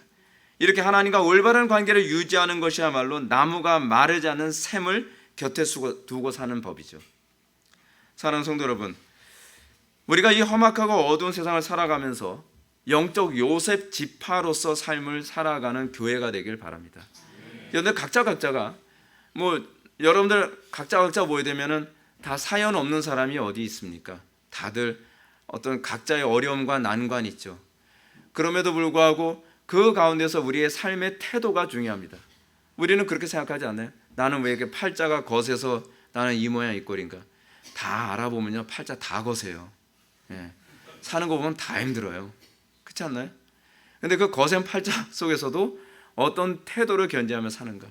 이렇게 하나님과 올바른 관계를 유지하는 것이야말로 나무가 마르지 않는 샘을 곁에 두고 사는 법이죠. 사랑하는 성도 여러분, 우리가 이 험악하고 어두운 세상을 살아가면서 영적 요셉 지파로서 삶을 살아가는 교회가 되길 바랍니다. 그런데 각자가 여러분들 각자 모여 되면은 다 사연 없는 사람이 어디 있습니까? 다들 어떤 각자의 어려움과 난관이 있죠. 그럼에도 불구하고 그 가운데서 우리의 삶의 태도가 중요합니다. 우리는 그렇게 생각하지 않나요? 나는 왜 이렇게 팔자가 거세서 나는 이 모양 이 꼴인가? 다 알아보면요, 팔자 다 거세요. 예. 사는 거 보면 다 힘들어요. 그렇지 않나요? 근데 그 거센 팔자 속에서도 어떤 태도를 견지하며 사는가?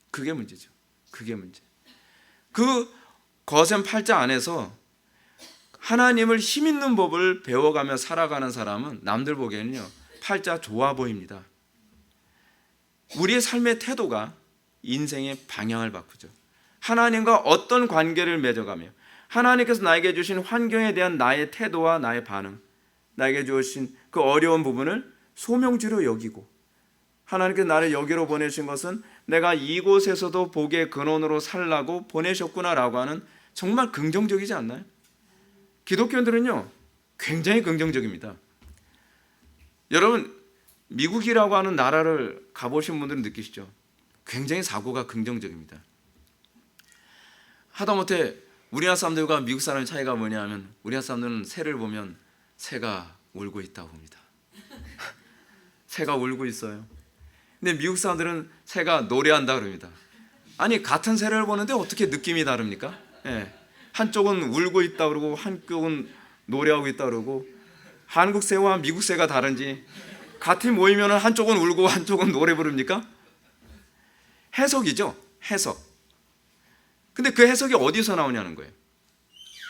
그게 문제죠. 그게 문제. 그 거센 팔자 안에서 하나님을 힘있는 법을 배워가며 살아가는 사람은 남들 보기에는요, 팔자 좋아 보입니다. 우리의 삶의 태도가 인생의 방향을 바꾸죠. 하나님과 어떤 관계를 맺어가며 하나님께서 나에게 주신 환경에 대한 나의 태도와 나의 반응, 나에게 주신 그 어려운 부분을 소명지로 여기고, 하나님께서 나를 여기로 보내신 것은 내가 이곳에서도 복의 근원으로 살라고 보내셨구나라고 하는 정말 긍정적이지 않나요? 기독교인들은요, 굉장히 긍정적입니다. 여러분, 미국이라고 하는 나라를 가보신 분들은 느끼시죠? 굉장히 사고가 긍정적입니다. 하다못해 우리나라 사람들과 미국 사람의 차이가 뭐냐 하면, 우리나라 사람들은 새를 보면 새가 울고 있다고 봅니다. 새가 울고 있어요. 근데 미국 사람들은 새가 노래한다 그럽니다. 아니, 같은 새를 보는데 어떻게 느낌이 다릅니까? 예. 한쪽은 울고 있다 그러고 한쪽은 노래하고 있다 그러고, 한국 새와 미국 새가 다른지 같이 모이면 한쪽은 울고 한쪽은 노래 부릅니까? 해석이죠. 해석. 근데 그 해석이 어디서 나오냐는 거예요.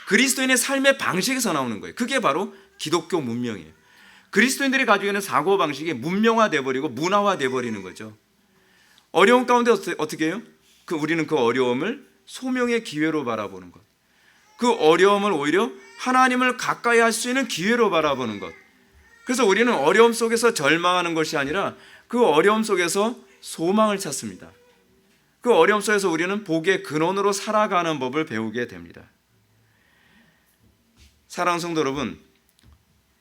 그리스도인의 삶의 방식에서 나오는 거예요. 그게 바로 기독교 문명이에요. 그리스도인들이 가지고 있는 사고방식이 문명화돼 버리고 문화화돼 버리는 거죠. 어려운 가운데 어떻게 해요? 우리는 그 어려움을 소명의 기회로 바라보는 것, 그 어려움을 오히려 하나님을 가까이 할 수 있는 기회로 바라보는 것. 그래서 우리는 어려움 속에서 절망하는 것이 아니라 그 어려움 속에서 소망을 찾습니다. 그 어려움 속에서 우리는 복의 근원으로 살아가는 법을 배우게 됩니다. 사랑하는 성도 여러분,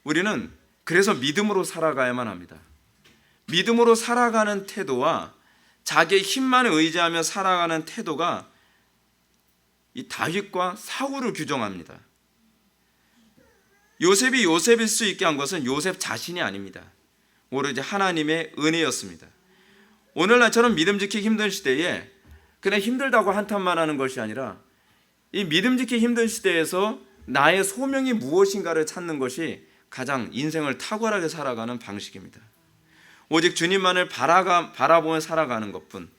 우리는 그래서 믿음으로 살아가야만 합니다. 믿음으로 살아가는 태도와 자기의 힘만 의지하며 살아가는 태도가 이 다윗과 사울을 규정합니다. 요셉이 요셉일 수 있게 한 것은 요셉 자신이 아닙니다. 오로지 하나님의 은혜였습니다. 오늘날처럼 믿음 지키기 힘든 시대에 그냥 힘들다고 한탄만 하는 것이 아니라 이 믿음 지키기 힘든 시대에서 나의 소명이 무엇인가를 찾는 것이 가장 인생을 탁월하게 살아가는 방식입니다. 오직 주님만을 바라보며 살아가는 것뿐,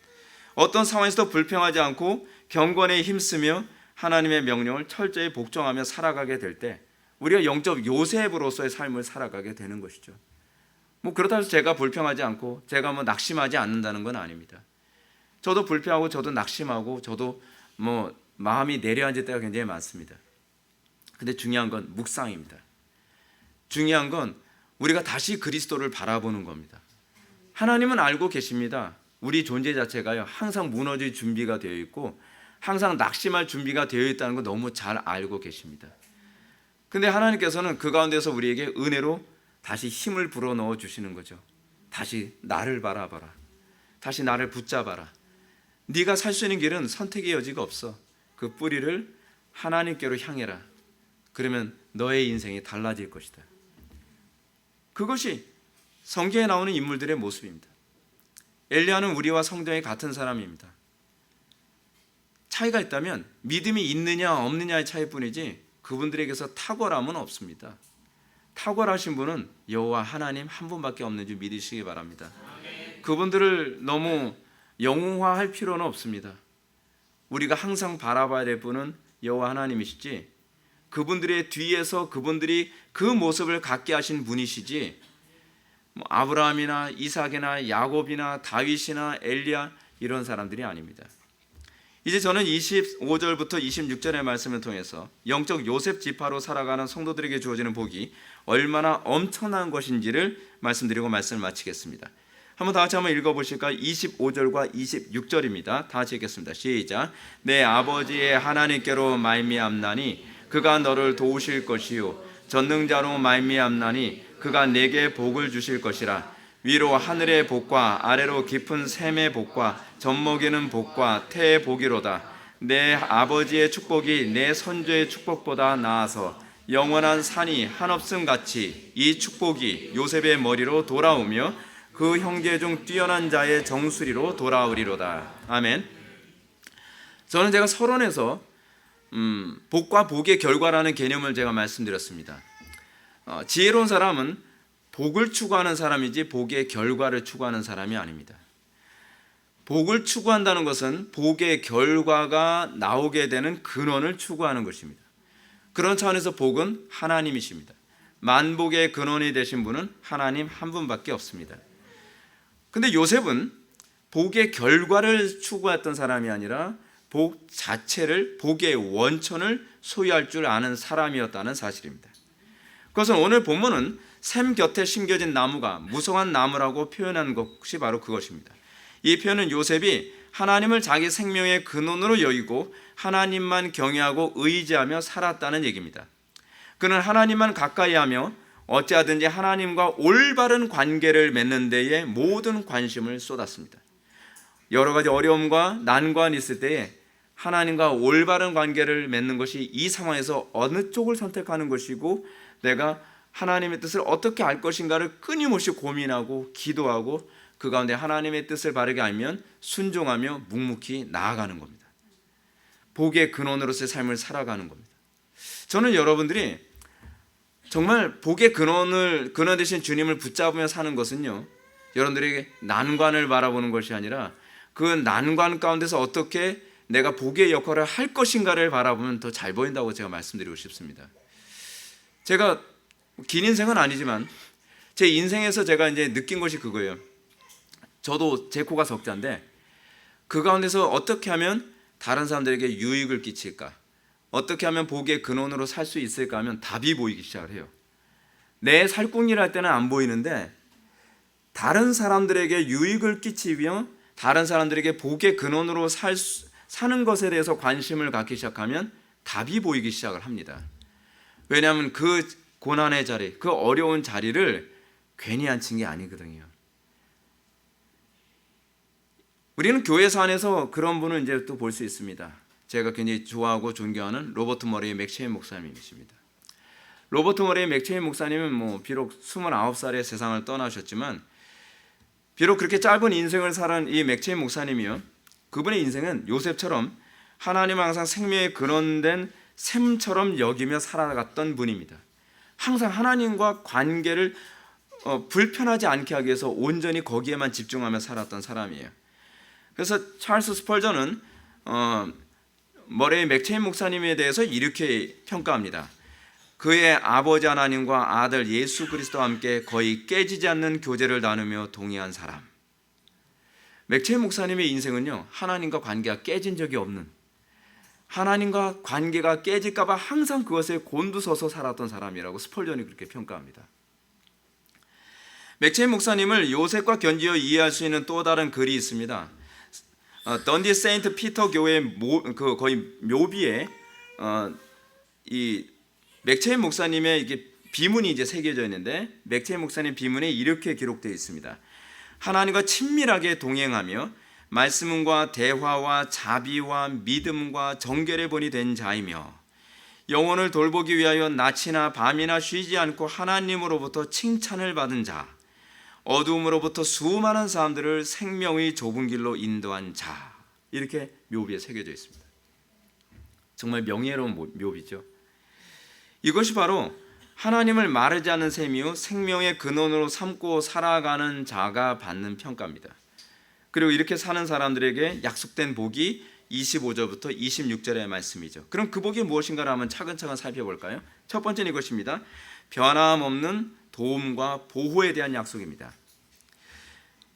어떤 상황에서도 불평하지 않고 경건에 힘쓰며 하나님의 명령을 철저히 복종하며 살아가게 될 때 우리가 영적 요셉으로서의 삶을 살아가게 되는 것이죠. 그렇다고 해서 제가 불평하지 않고 제가 낙심하지 않는다는 건 아닙니다. 저도 불평하고 저도 낙심하고 저도 마음이 내려앉을 때가 굉장히 많습니다. 근데 중요한 건 묵상입니다. 중요한 건 우리가 다시 그리스도를 바라보는 겁니다. 하나님은 알고 계십니다. 우리 존재 자체가요 항상 무너질 준비가 되어 있고 항상 낙심할 준비가 되어 있다는 거 너무 잘 알고 계십니다. 근데 하나님께서는 그 가운데서 우리에게 은혜로 다시 힘을 불어넣어 주시는 거죠. 다시 나를 바라봐라. 다시 나를 붙잡아라. 네가 살 수 있는 길은 선택의 여지가 없어. 그 뿌리를 하나님께로 향해라. 그러면 너의 인생이 달라질 것이다. 그것이 성경에 나오는 인물들의 모습입니다. 엘리야는 우리와 성경이 같은 사람입니다. 차이가 있다면 믿음이 있느냐 없느냐의 차이뿐이지 그분들에게서 탁월함은 없습니다. 탁월하신 분은 여호와 하나님 한 분밖에 없는 줄 믿으시기 바랍니다. 그분들을 너무 영웅화할 필요는 없습니다. 우리가 항상 바라봐야 될 분은 여호와 하나님이시지 그분들의 뒤에서 그분들이 그 모습을 갖게 하신 분이시지 아브라함이나 이삭이나 야곱이나 다윗이나 엘리야 이런 사람들이 아닙니다. 이제 저는 25절부터 26절의 말씀을 통해서 영적 요셉 지파로 살아가는 성도들에게 주어지는 복이 얼마나 엄청난 것인지를 말씀드리고 말씀을 마치겠습니다. 한번 다 같이 한번 읽어보실까요? 25절과 26절입니다. 다 같이 읽겠습니다. 시작. 내 아버지의 하나님께로 말미암나니 그가 너를 도우실 것이요 전능자로 말미암나니 그가 내게 복을 주실 것이라. 위로 하늘의 복과 아래로 깊은 샘의 복과 젖먹이는 복과 태의 복이로다. 내 아버지의 축복이 내 선조의 축복보다 나아서 영원한 산이 한없음 같이 이 축복이 요셉의 머리로 돌아오며 그 형제 중 뛰어난 자의 정수리로 돌아오리로다. 아멘. 저는 제가 서론에서 복과 복의 결과라는 개념을 제가 말씀드렸습니다. 지혜로운 사람은 복을 추구하는 사람이지 복의 결과를 추구하는 사람이 아닙니다. 복을 추구한다는 것은 복의 결과가 나오게 되는 근원을 추구하는 것입니다. 그런 차원에서 복은 하나님이십니다. 만복의 근원이 되신 분은 하나님 한 분밖에 없습니다. 근데 요셉은 복의 결과를 추구했던 사람이 아니라 복 자체를, 복의 원천을 소유할 줄 아는 사람이었다는 사실입니다. 그것은 오늘 본문은 샘 곁에 심겨진 나무가 무성한 나무라고 표현한 것이 바로 그것입니다. 이 표현은 요셉이 하나님을 자기 생명의 근원으로 여기고 하나님만 경외하고 의지하며 살았다는 얘기입니다. 그는 하나님만 가까이 하며 어찌하든지 하나님과 올바른 관계를 맺는 데에 모든 관심을 쏟았습니다. 여러 가지 어려움과 난관이 있을 때에 하나님과 올바른 관계를 맺는 것이 이 상황에서 어느 쪽을 선택하는 것이고 내가 하나님의 뜻을 어떻게 알 것인가를 끊임없이 고민하고 기도하고 그 가운데 하나님의 뜻을 바르게 알면 순종하며 묵묵히 나아가는 겁니다. 복의 근원으로서의 삶을 살아가는 겁니다. 저는 여러분들이 정말 복의 근원 되신 주님을 붙잡으며 사는 것은요, 여러분들에게 난관을 바라보는 것이 아니라 그 난관 가운데서 어떻게 내가 복의 역할을 할 것인가를 바라보면 더 잘 보인다고 제가 말씀드리고 싶습니다. 제가 긴 인생은 아니지만 제 인생에서 제가 이제 느낀 것이 그거예요. 저도 제 코가 석자인데 그 가운데서 어떻게 하면 다른 사람들에게 유익을 끼칠까? 어떻게 하면 복의 근원으로 살 수 있을까 하면 답이 보이기 시작을 해요. 내 살궁리를 할 때는 안 보이는데 다른 사람들에게 유익을 끼치며 다른 사람들에게 복의 근원으로 사는 것에 대해서 관심을 갖기 시작하면 답이 보이기 시작을 합니다. 왜냐하면 그 고난의 자리, 그 어려운 자리를 괜히 앉힌 게 아니거든요. 우리는 교회사 안에서 그런 분을 이제 또 볼 수 있습니다. 제가 굉장히 좋아하고 존경하는 로버트 머레이 맥체인 목사님이십니다. 로버트 머레이 맥체인 목사님은 비록 29살에 세상을 떠나셨지만 비록 그렇게 짧은 인생을 살은 이 맥체인 목사님이요, 그분의 인생은 요셉처럼 하나님은 항상 생명의 근원된 샘처럼 여기며 살아갔던 분입니다. 항상 하나님과 관계를 불편하지 않게 하기 위해서 온전히 거기에만 집중하며 살았던 사람이에요. 그래서 찰스 스펄전은 머레이 맥체인 목사님에 대해서 이렇게 평가합니다. 그의 아버지 하나님과 아들 예수 그리스도와 함께 거의 깨지지 않는 교제를 나누며 동의한 사람. 맥체인 목사님의 인생은요, 하나님과 관계가 깨진 적이 없는, 하나님과 관계가 깨질까 봐 항상 그것에 곤두서서 살았던 사람이라고 스펄전이 그렇게 평가합니다. 맥체인 목사님을 요셉과 견지어 이해할 수 있는 또 다른 글이 있습니다. 던디 세인트 피터 교회 거의 묘비에 이 맥체인 목사님의 이게 비문이 이제 새겨져 있는데, 맥체인 목사님 비문에 이렇게 기록되어 있습니다. 하나님과 친밀하게 동행하며 말씀과 대화와 자비와 믿음과 정결의 본이 된 자이며 영혼을 돌보기 위하여 낮이나 밤이나 쉬지 않고 하나님으로부터 칭찬을 받은 자, 어두움으로부터 수많은 사람들을 생명의 좁은 길로 인도한 자, 이렇게 묘비에 새겨져 있습니다. 정말 명예로운 묘비죠. 이것이 바로 하나님을 마르지 않는 셈이요 생명의 근원으로 삼고 살아가는 자가 받는 평가입니다. 그리고 이렇게 사는 사람들에게 약속된 복이 25절부터 26절의 말씀이죠. 그럼 그 복이 무엇인가를 한번 차근차근 살펴볼까요? 첫 번째는 이것입니다. 변함없는 도움과 보호에 대한 약속입니다.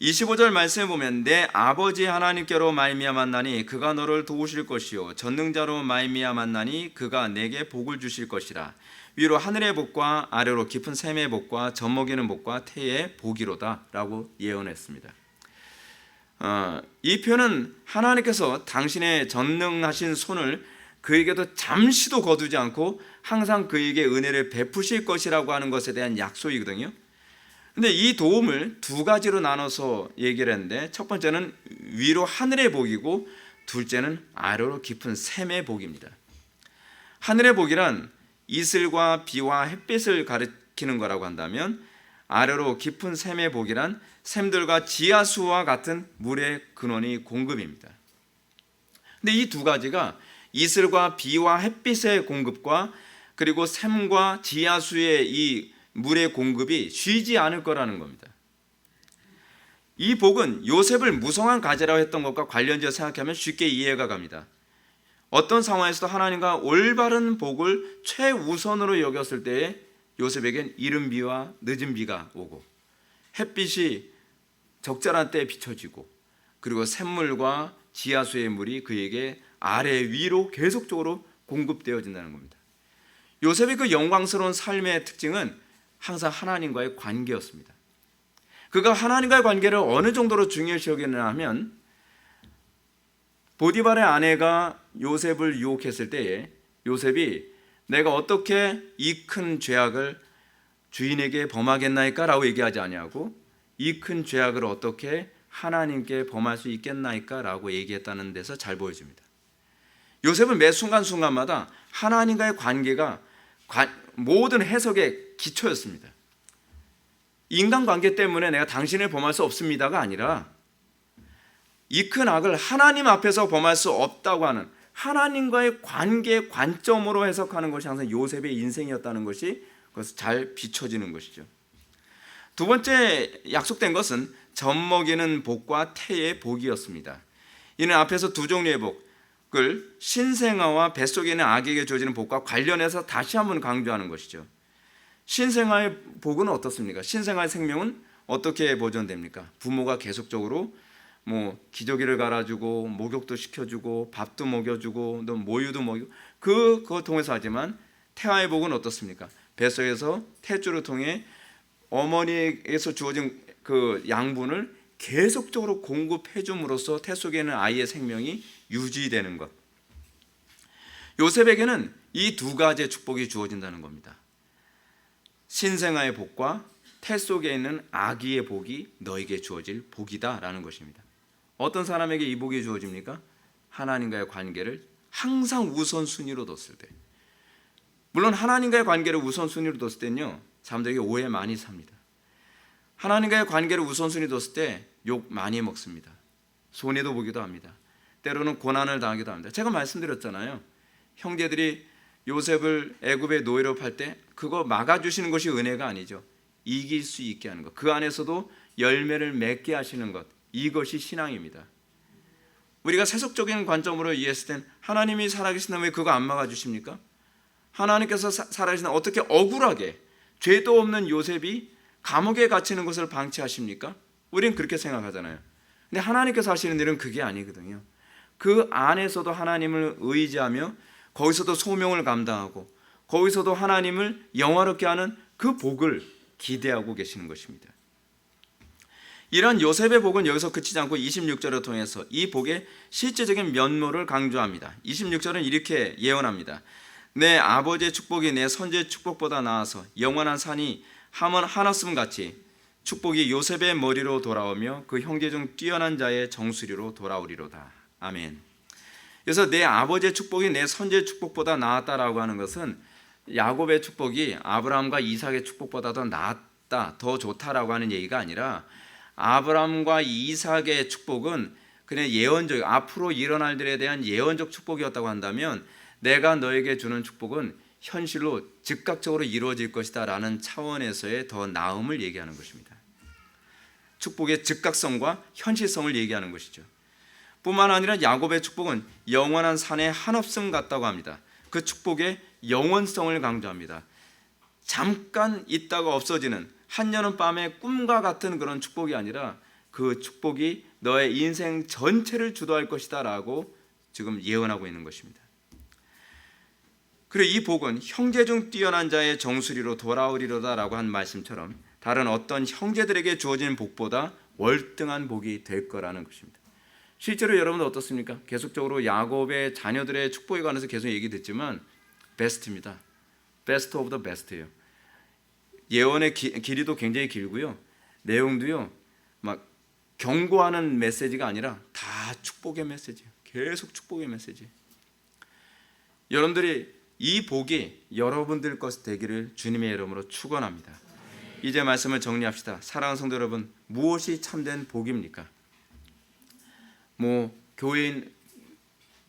25절 말씀에 보면 내 아버지 하나님께로 말미암았나니 그가 너를 도우실 것이요 전능자로 말미암았나니 그가 내게 복을 주실 것이라. 위로 하늘의 복과 아래로 깊은 샘의 복과 젖먹이는 복과 태의 복이로다 라고 예언했습니다. 이 표현은 하나님께서 당신의 전능하신 손을 그에게도 잠시도 거두지 않고 항상 그에게 은혜를 베푸실 것이라고 하는 것에 대한 약속이거든요. 근데 이 도움을 두 가지로 나눠서 얘기를 했는데, 첫 번째는 위로 하늘의 복이고 둘째는 아래로 깊은 샘의 복입니다. 하늘의 복이란 이슬과 비와 햇빛을 가리키는 거라고 한다면, 아래로 깊은 샘의 복이란 샘들과 지하수와 같은 물의 근원이 공급입니다. 근데 이 두 가지가 이슬과 비와 햇빛의 공급과 그리고 샘과 지하수의 이 물의 공급이 쉬지 않을 거라는 겁니다. 이 복은 요셉을 무성한 가지라고 했던 것과 관련지어 생각하면 쉽게 이해가 갑니다. 어떤 상황에서도 하나님과 올바른 복을 최우선으로 여겼을 때에 요셉에겐 이른 비와 늦은 비가 오고 햇빛이 적절한 때에 비춰지고 그리고 샘물과 지하수의 물이 그에게 아래 위로 계속적으로 공급되어진다는 겁니다. 요셉의 그 영광스러운 삶의 특징은 항상 하나님과의 관계였습니다. 그가 하나님과의 관계를 어느 정도로 중요시 여기느냐 하면, 보디발의 아내가 요셉을 유혹했을 때에 요셉이 내가 어떻게 이 큰 죄악을 주인에게 범하겠나이까 라고 얘기하지 아니하고 이 큰 죄악을 어떻게 하나님께 범할 수 있겠나이까 라고 얘기했다는 데서 잘 보여집니다. 요셉은 매 순간순간마다 하나님과의 관계가 모든 해석의 기초였습니다. 인간관계 때문에 내가 당신을 범할 수 없습니다가 아니라 이 큰 악을 하나님 앞에서 범할 수 없다고 하는 하나님과의 관계의 관점으로 해석하는 것이 항상 요셉의 인생이었다는 것이 그것을 잘 비춰지는 것이죠. 두 번째 약속된 것은 젖먹이는 복과 태의 복이었습니다. 이는 앞에서 두 종류의 복을 신생아와 뱃속에 있는 아기에게 주어지는 복과 관련해서 다시 한번 강조하는 것이죠. 신생아의 복은 어떻습니까? 신생아의 생명은 어떻게 보존됩니까? 부모가 계속적으로 기저귀를 갈아주고 목욕도 시켜주고 밥도 먹여주고 또 모유도 먹이고 그걸 통해서 하지만 태아의 복은 어떻습니까? 뱃속에서 태주를 통해 어머니에게서 주어진 그 양분을 계속적으로 공급해 줌으로써 태 속에 있는 아이의 생명이 유지되는 것. 요셉에게는 이 두 가지의 축복이 주어진다는 겁니다. 신생아의 복과 태 속에 있는 아기의 복이 너에게 주어질 복이다라는 것입니다. 어떤 사람에게 이 복이 주어집니까? 하나님과의 관계를 항상 우선순위로 뒀을 때, 물론 하나님과의 관계를 우선순위로 뒀을 때는요, 사람들에게 오해 많이 삽니다. 하나님과의 관계를 우선순위 뒀을 때 욕 많이 먹습니다. 손해도 보기도 합니다. 때로는 고난을 당하기도 합니다. 제가 말씀드렸잖아요. 형제들이 요셉을 애굽의 노예로 팔 때 그거 막아주시는 것이 은혜가 아니죠. 이길 수 있게 하는 것, 그 안에서도 열매를 맺게 하시는 것, 이것이 신앙입니다. 우리가 세속적인 관점으로 이해했을 땐 하나님이 살아계신다면 왜 그거 안 막아주십니까? 하나님께서 살아계신다면 어떻게 억울하게 죄도 없는 요셉이 감옥에 갇히는 것을 방치하십니까? 우리는 그렇게 생각하잖아요. 근데 하나님께서 하시는 일은 그게 아니거든요. 그 안에서도 하나님을 의지하며 거기서도 소명을 감당하고 거기서도 하나님을 영화롭게 하는 그 복을 기대하고 계시는 것입니다. 이런 요셉의 복은 여기서 그치지 않고 26절을 통해서 이 복의 실제적인 면모를 강조합니다. 26절은 이렇게 예언합니다. 내 아버지의 축복이 내 선지의 축복보다 나아서 영원한 산이 함은 하나씀 같이 축복이 요셉의 머리로 돌아오며 그 형제 중 뛰어난 자의 정수리로 돌아오리로다. 아멘. 그래서 내 아버지의 축복이 내 선지의 축복보다 나았다라고 하는 것은 야곱의 축복이 아브라함과 이삭의 축복보다 더 나았다, 더 좋다라고 하는 얘기가 아니라 아브라함과 이삭의 축복은 그냥 예언적, 앞으로 일어날 일에 대한 예언적 축복이었다고 한다면 내가 너에게 주는 축복은 현실로 즉각적으로 이루어질 것이다 라는 차원에서의 더 나음을 얘기하는 것입니다. 축복의 즉각성과 현실성을 얘기하는 것이죠. 뿐만 아니라 야곱의 축복은 영원한 산의 한없음 같다고 합니다. 그 축복의 영원성을 강조합니다. 잠깐 있다가 없어지는 한여름 밤의 꿈과 같은 그런 축복이 아니라 그 축복이 너의 인생 전체를 주도할 것이다 라고 지금 예언하고 있는 것입니다. 그리고 이 복은 형제 중 뛰어난 자의 정수리로 돌아오리로다 라고 한 말씀처럼 다른 어떤 형제들에게 주어진 복보다 월등한 복이 될 거라는 것입니다. 실제로 여러분들 어떻습니까? 계속적으로 야곱의 자녀들의 축복에 관해서 계속 얘기 듣지만 베스트입니다. 베스트 오브 더 베스트예요. 예언의 길이도 굉장히 길고요. 내용도요. 막 경고하는 메시지가 아니라 다 축복의 메시지예요. 계속 축복의 메시지. 여러분들이 이 복이 여러분들 것 되기를 주님의 이름으로 축원합니다. 이제 말씀을 정리합시다. 사랑하는 성도 여러분, 무엇이 참된 복입니까? 교회인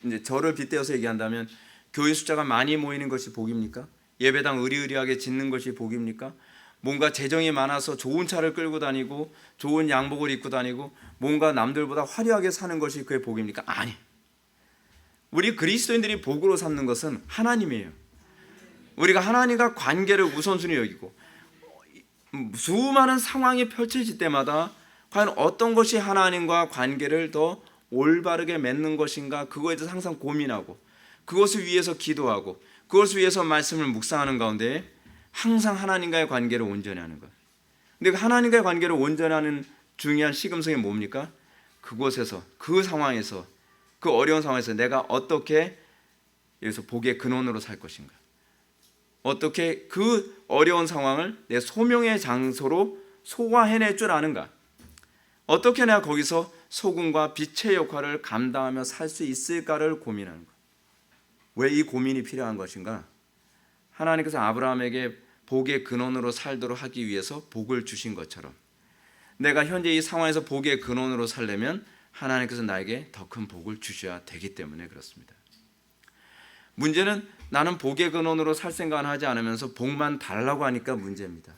이제 저를 빗대어서 얘기한다면 교회 숫자가 많이 모이는 것이 복입니까? 예배당 의리의리하게 짓는 것이 복입니까? 뭔가 재정이 많아서 좋은 차를 끌고 다니고 좋은 양복을 입고 다니고 뭔가 남들보다 화려하게 사는 것이 그의 복입니까? 아니. 우리 그리스도인들이 복으로 삼는 것은 하나님이에요. 우리가 하나님과 관계를 우선순위 여기고 수많은 상황이 펼쳐질 때마다 과연 어떤 것이 하나님과 관계를 더 올바르게 맺는 것인가, 그거에 대해서 항상 고민하고 그것을 위해서 기도하고 그것을 위해서 말씀을 묵상하는 가운데 항상 하나님과의 관계를 온전히 하는 것. 근데 하나님과의 관계를 온전히 하는 중요한 시금석이 뭡니까? 그곳에서, 그 상황에서, 그 어려운 상황에서 내가 어떻게 여기서 복의 근원으로 살 것인가, 어떻게 그 어려운 상황을 내 소명의 장소로 소화해낼 줄 아는가, 어떻게 내가 거기서 소금과 빛의 역할을 감당하며 살 수 있을까를 고민하는 것. 왜 이 고민이 필요한 것인가? 하나님께서 아브라함에게 복의 근원으로 살도록 하기 위해서 복을 주신 것처럼 내가 현재 이 상황에서 복의 근원으로 살려면 하나님께서 나에게 더 큰 복을 주셔야 되기 때문에 그렇습니다. 문제는 나는 복의 근원으로 살 생각을 하지 않으면서 복만 달라고 하니까 문제입니다.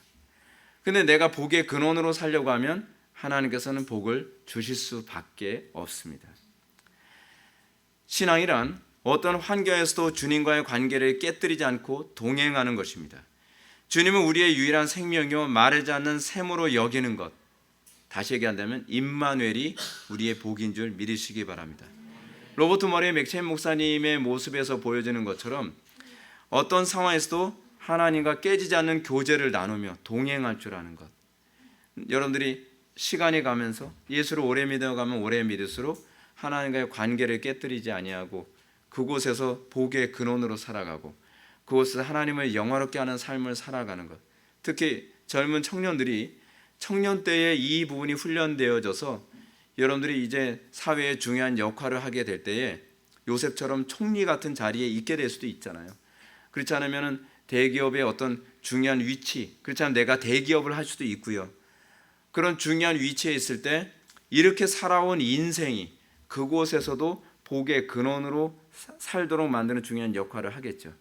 근데 내가 복의 근원으로 살려고 하면 하나님께서는 복을 주실 수밖에 없습니다. 신앙이란 어떤 환경에서도 주님과의 관계를 깨뜨리지 않고 동행하는 것입니다. 주님은 우리의 유일한 생명이요 마르지 않는 샘으로 여기는 것, 다시 얘기한다면 임마누엘이 우리의 복인 줄 믿으시기 바랍니다. 로버트 머리 맥체인 목사님의 모습에서 보여지는 것처럼 어떤 상황에서도 하나님과 깨지지 않는 교제를 나누며 동행할 줄 아는 것. 여러분들이 시간이 가면서 예수를 오래 믿어가면 오래 믿을수록 하나님과의 관계를 깨뜨리지 아니하고 그곳에서 복의 근원으로 살아가고 그곳에서 하나님을 영화롭게 하는 삶을 살아가는 것. 특히 젊은 청년들이 청년 때에 이 부분이 훈련되어져서 여러분들이 이제 사회에 중요한 역할을 하게 될 때에 요셉처럼 총리 같은 자리에 있게 될 수도 있잖아요. 그렇지 않으면 대기업의 어떤 중요한 위치, 그렇지 않으면 내가 대기업을 할 수도 있고요. 그런 중요한 위치에 있을 때 이렇게 살아온 인생이 그곳에서도 복의 근원으로 살도록 만드는 중요한 역할을 하겠죠.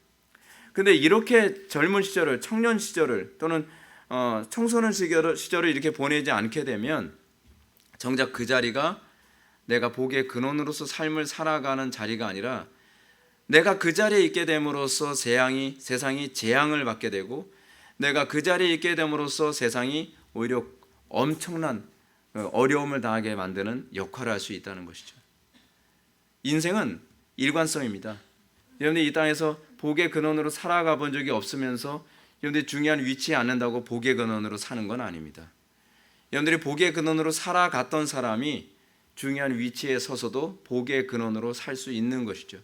근데 이렇게 젊은 시절을, 청년 시절을 또는 청소년 시절을 이렇게 보내지 않게 되면 정작 그 자리가 내가 복의 근원으로서 삶을 살아가는 자리가 아니라 내가 그 자리에 있게 됨으로써 세상이 재앙을 받게 되고, 내가 그 자리에 있게 됨으로써 세상이 오히려 엄청난 어려움을 당하게 만드는 역할을 할 수 있다는 것이죠. 인생은 일관성입니다. 여러분들 이 땅에서 복의 근원으로 살아가 본 적이 없으면서 여러분들이 중요한 위치에 앉는다고 복의 근원으로 사는 건 아닙니다. 여러분들이 복의 근원으로 살아갔던 사람이 중요한 위치에 서서도 복의 근원으로 살 수 있는 것이죠.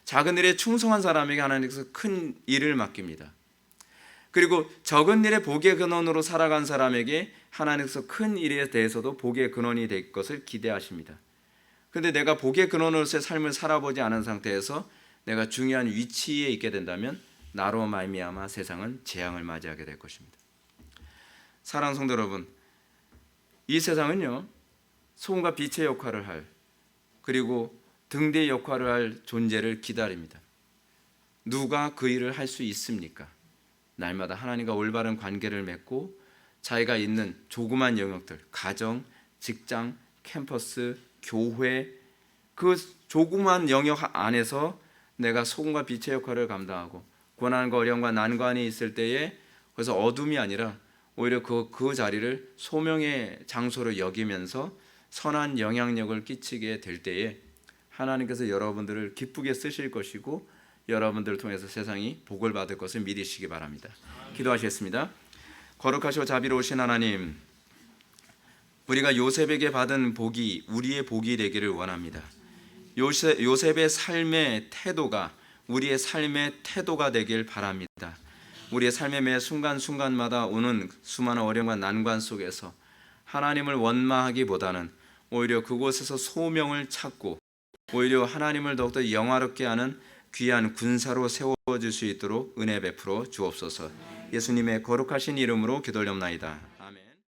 작은 일에 충성한 사람에게 하나님께서 큰 일을 맡깁니다. 그리고 적은 일에 복의 근원으로 살아간 사람에게 하나님께서 큰 일에 대해서도 복의 근원이 될 것을 기대하십니다. 그런데 내가 복의 근원으로서의 삶을 살아보지 않은 상태에서 내가 중요한 위치에 있게 된다면 나로 말미암아 세상은 재앙을 맞이하게 될 것입니다. 사랑하는 성도 여러분, 이 세상은요, 소금과 빛의 역할을 할, 그리고 등대의 역할을 할 존재를 기다립니다. 누가 그 일을 할 수 있습니까? 날마다 하나님과 올바른 관계를 맺고 자기가 있는 조그만 영역들, 가정, 직장, 캠퍼스, 교회, 그 조그만 영역 안에서 내가 소금과 빛의 역할을 감당하고 고난과 어려움과 난관이 있을 때에 그래서 어둠이 아니라 오히려 그 자리를 소명의 장소로 여기면서 선한 영향력을 끼치게 될 때에 하나님께서 여러분들을 기쁘게 쓰실 것이고 여러분들을 통해서 세상이 복을 받을 것을 믿으시기 바랍니다. 기도하시겠습니다. 거룩하시고 자비로우신 하나님, 우리가 요셉에게 받은 복이 우리의 복이 되기를 원합니다. 요셉의 삶의 태도가 우리의 삶의 태도가 되길 바랍니다. 우리의 삶의 매 순간순간마다 오는 수많은 어려움과 난관 속에서 하나님을 원망하기보다는 오히려 그곳에서 소명을 찾고 오히려 하나님을 더욱더 영화롭게 하는 귀한 군사로 세워질 수 있도록 은혜 베풀어 주옵소서. 예수님의 거룩하신 이름으로 기도하옵나이다.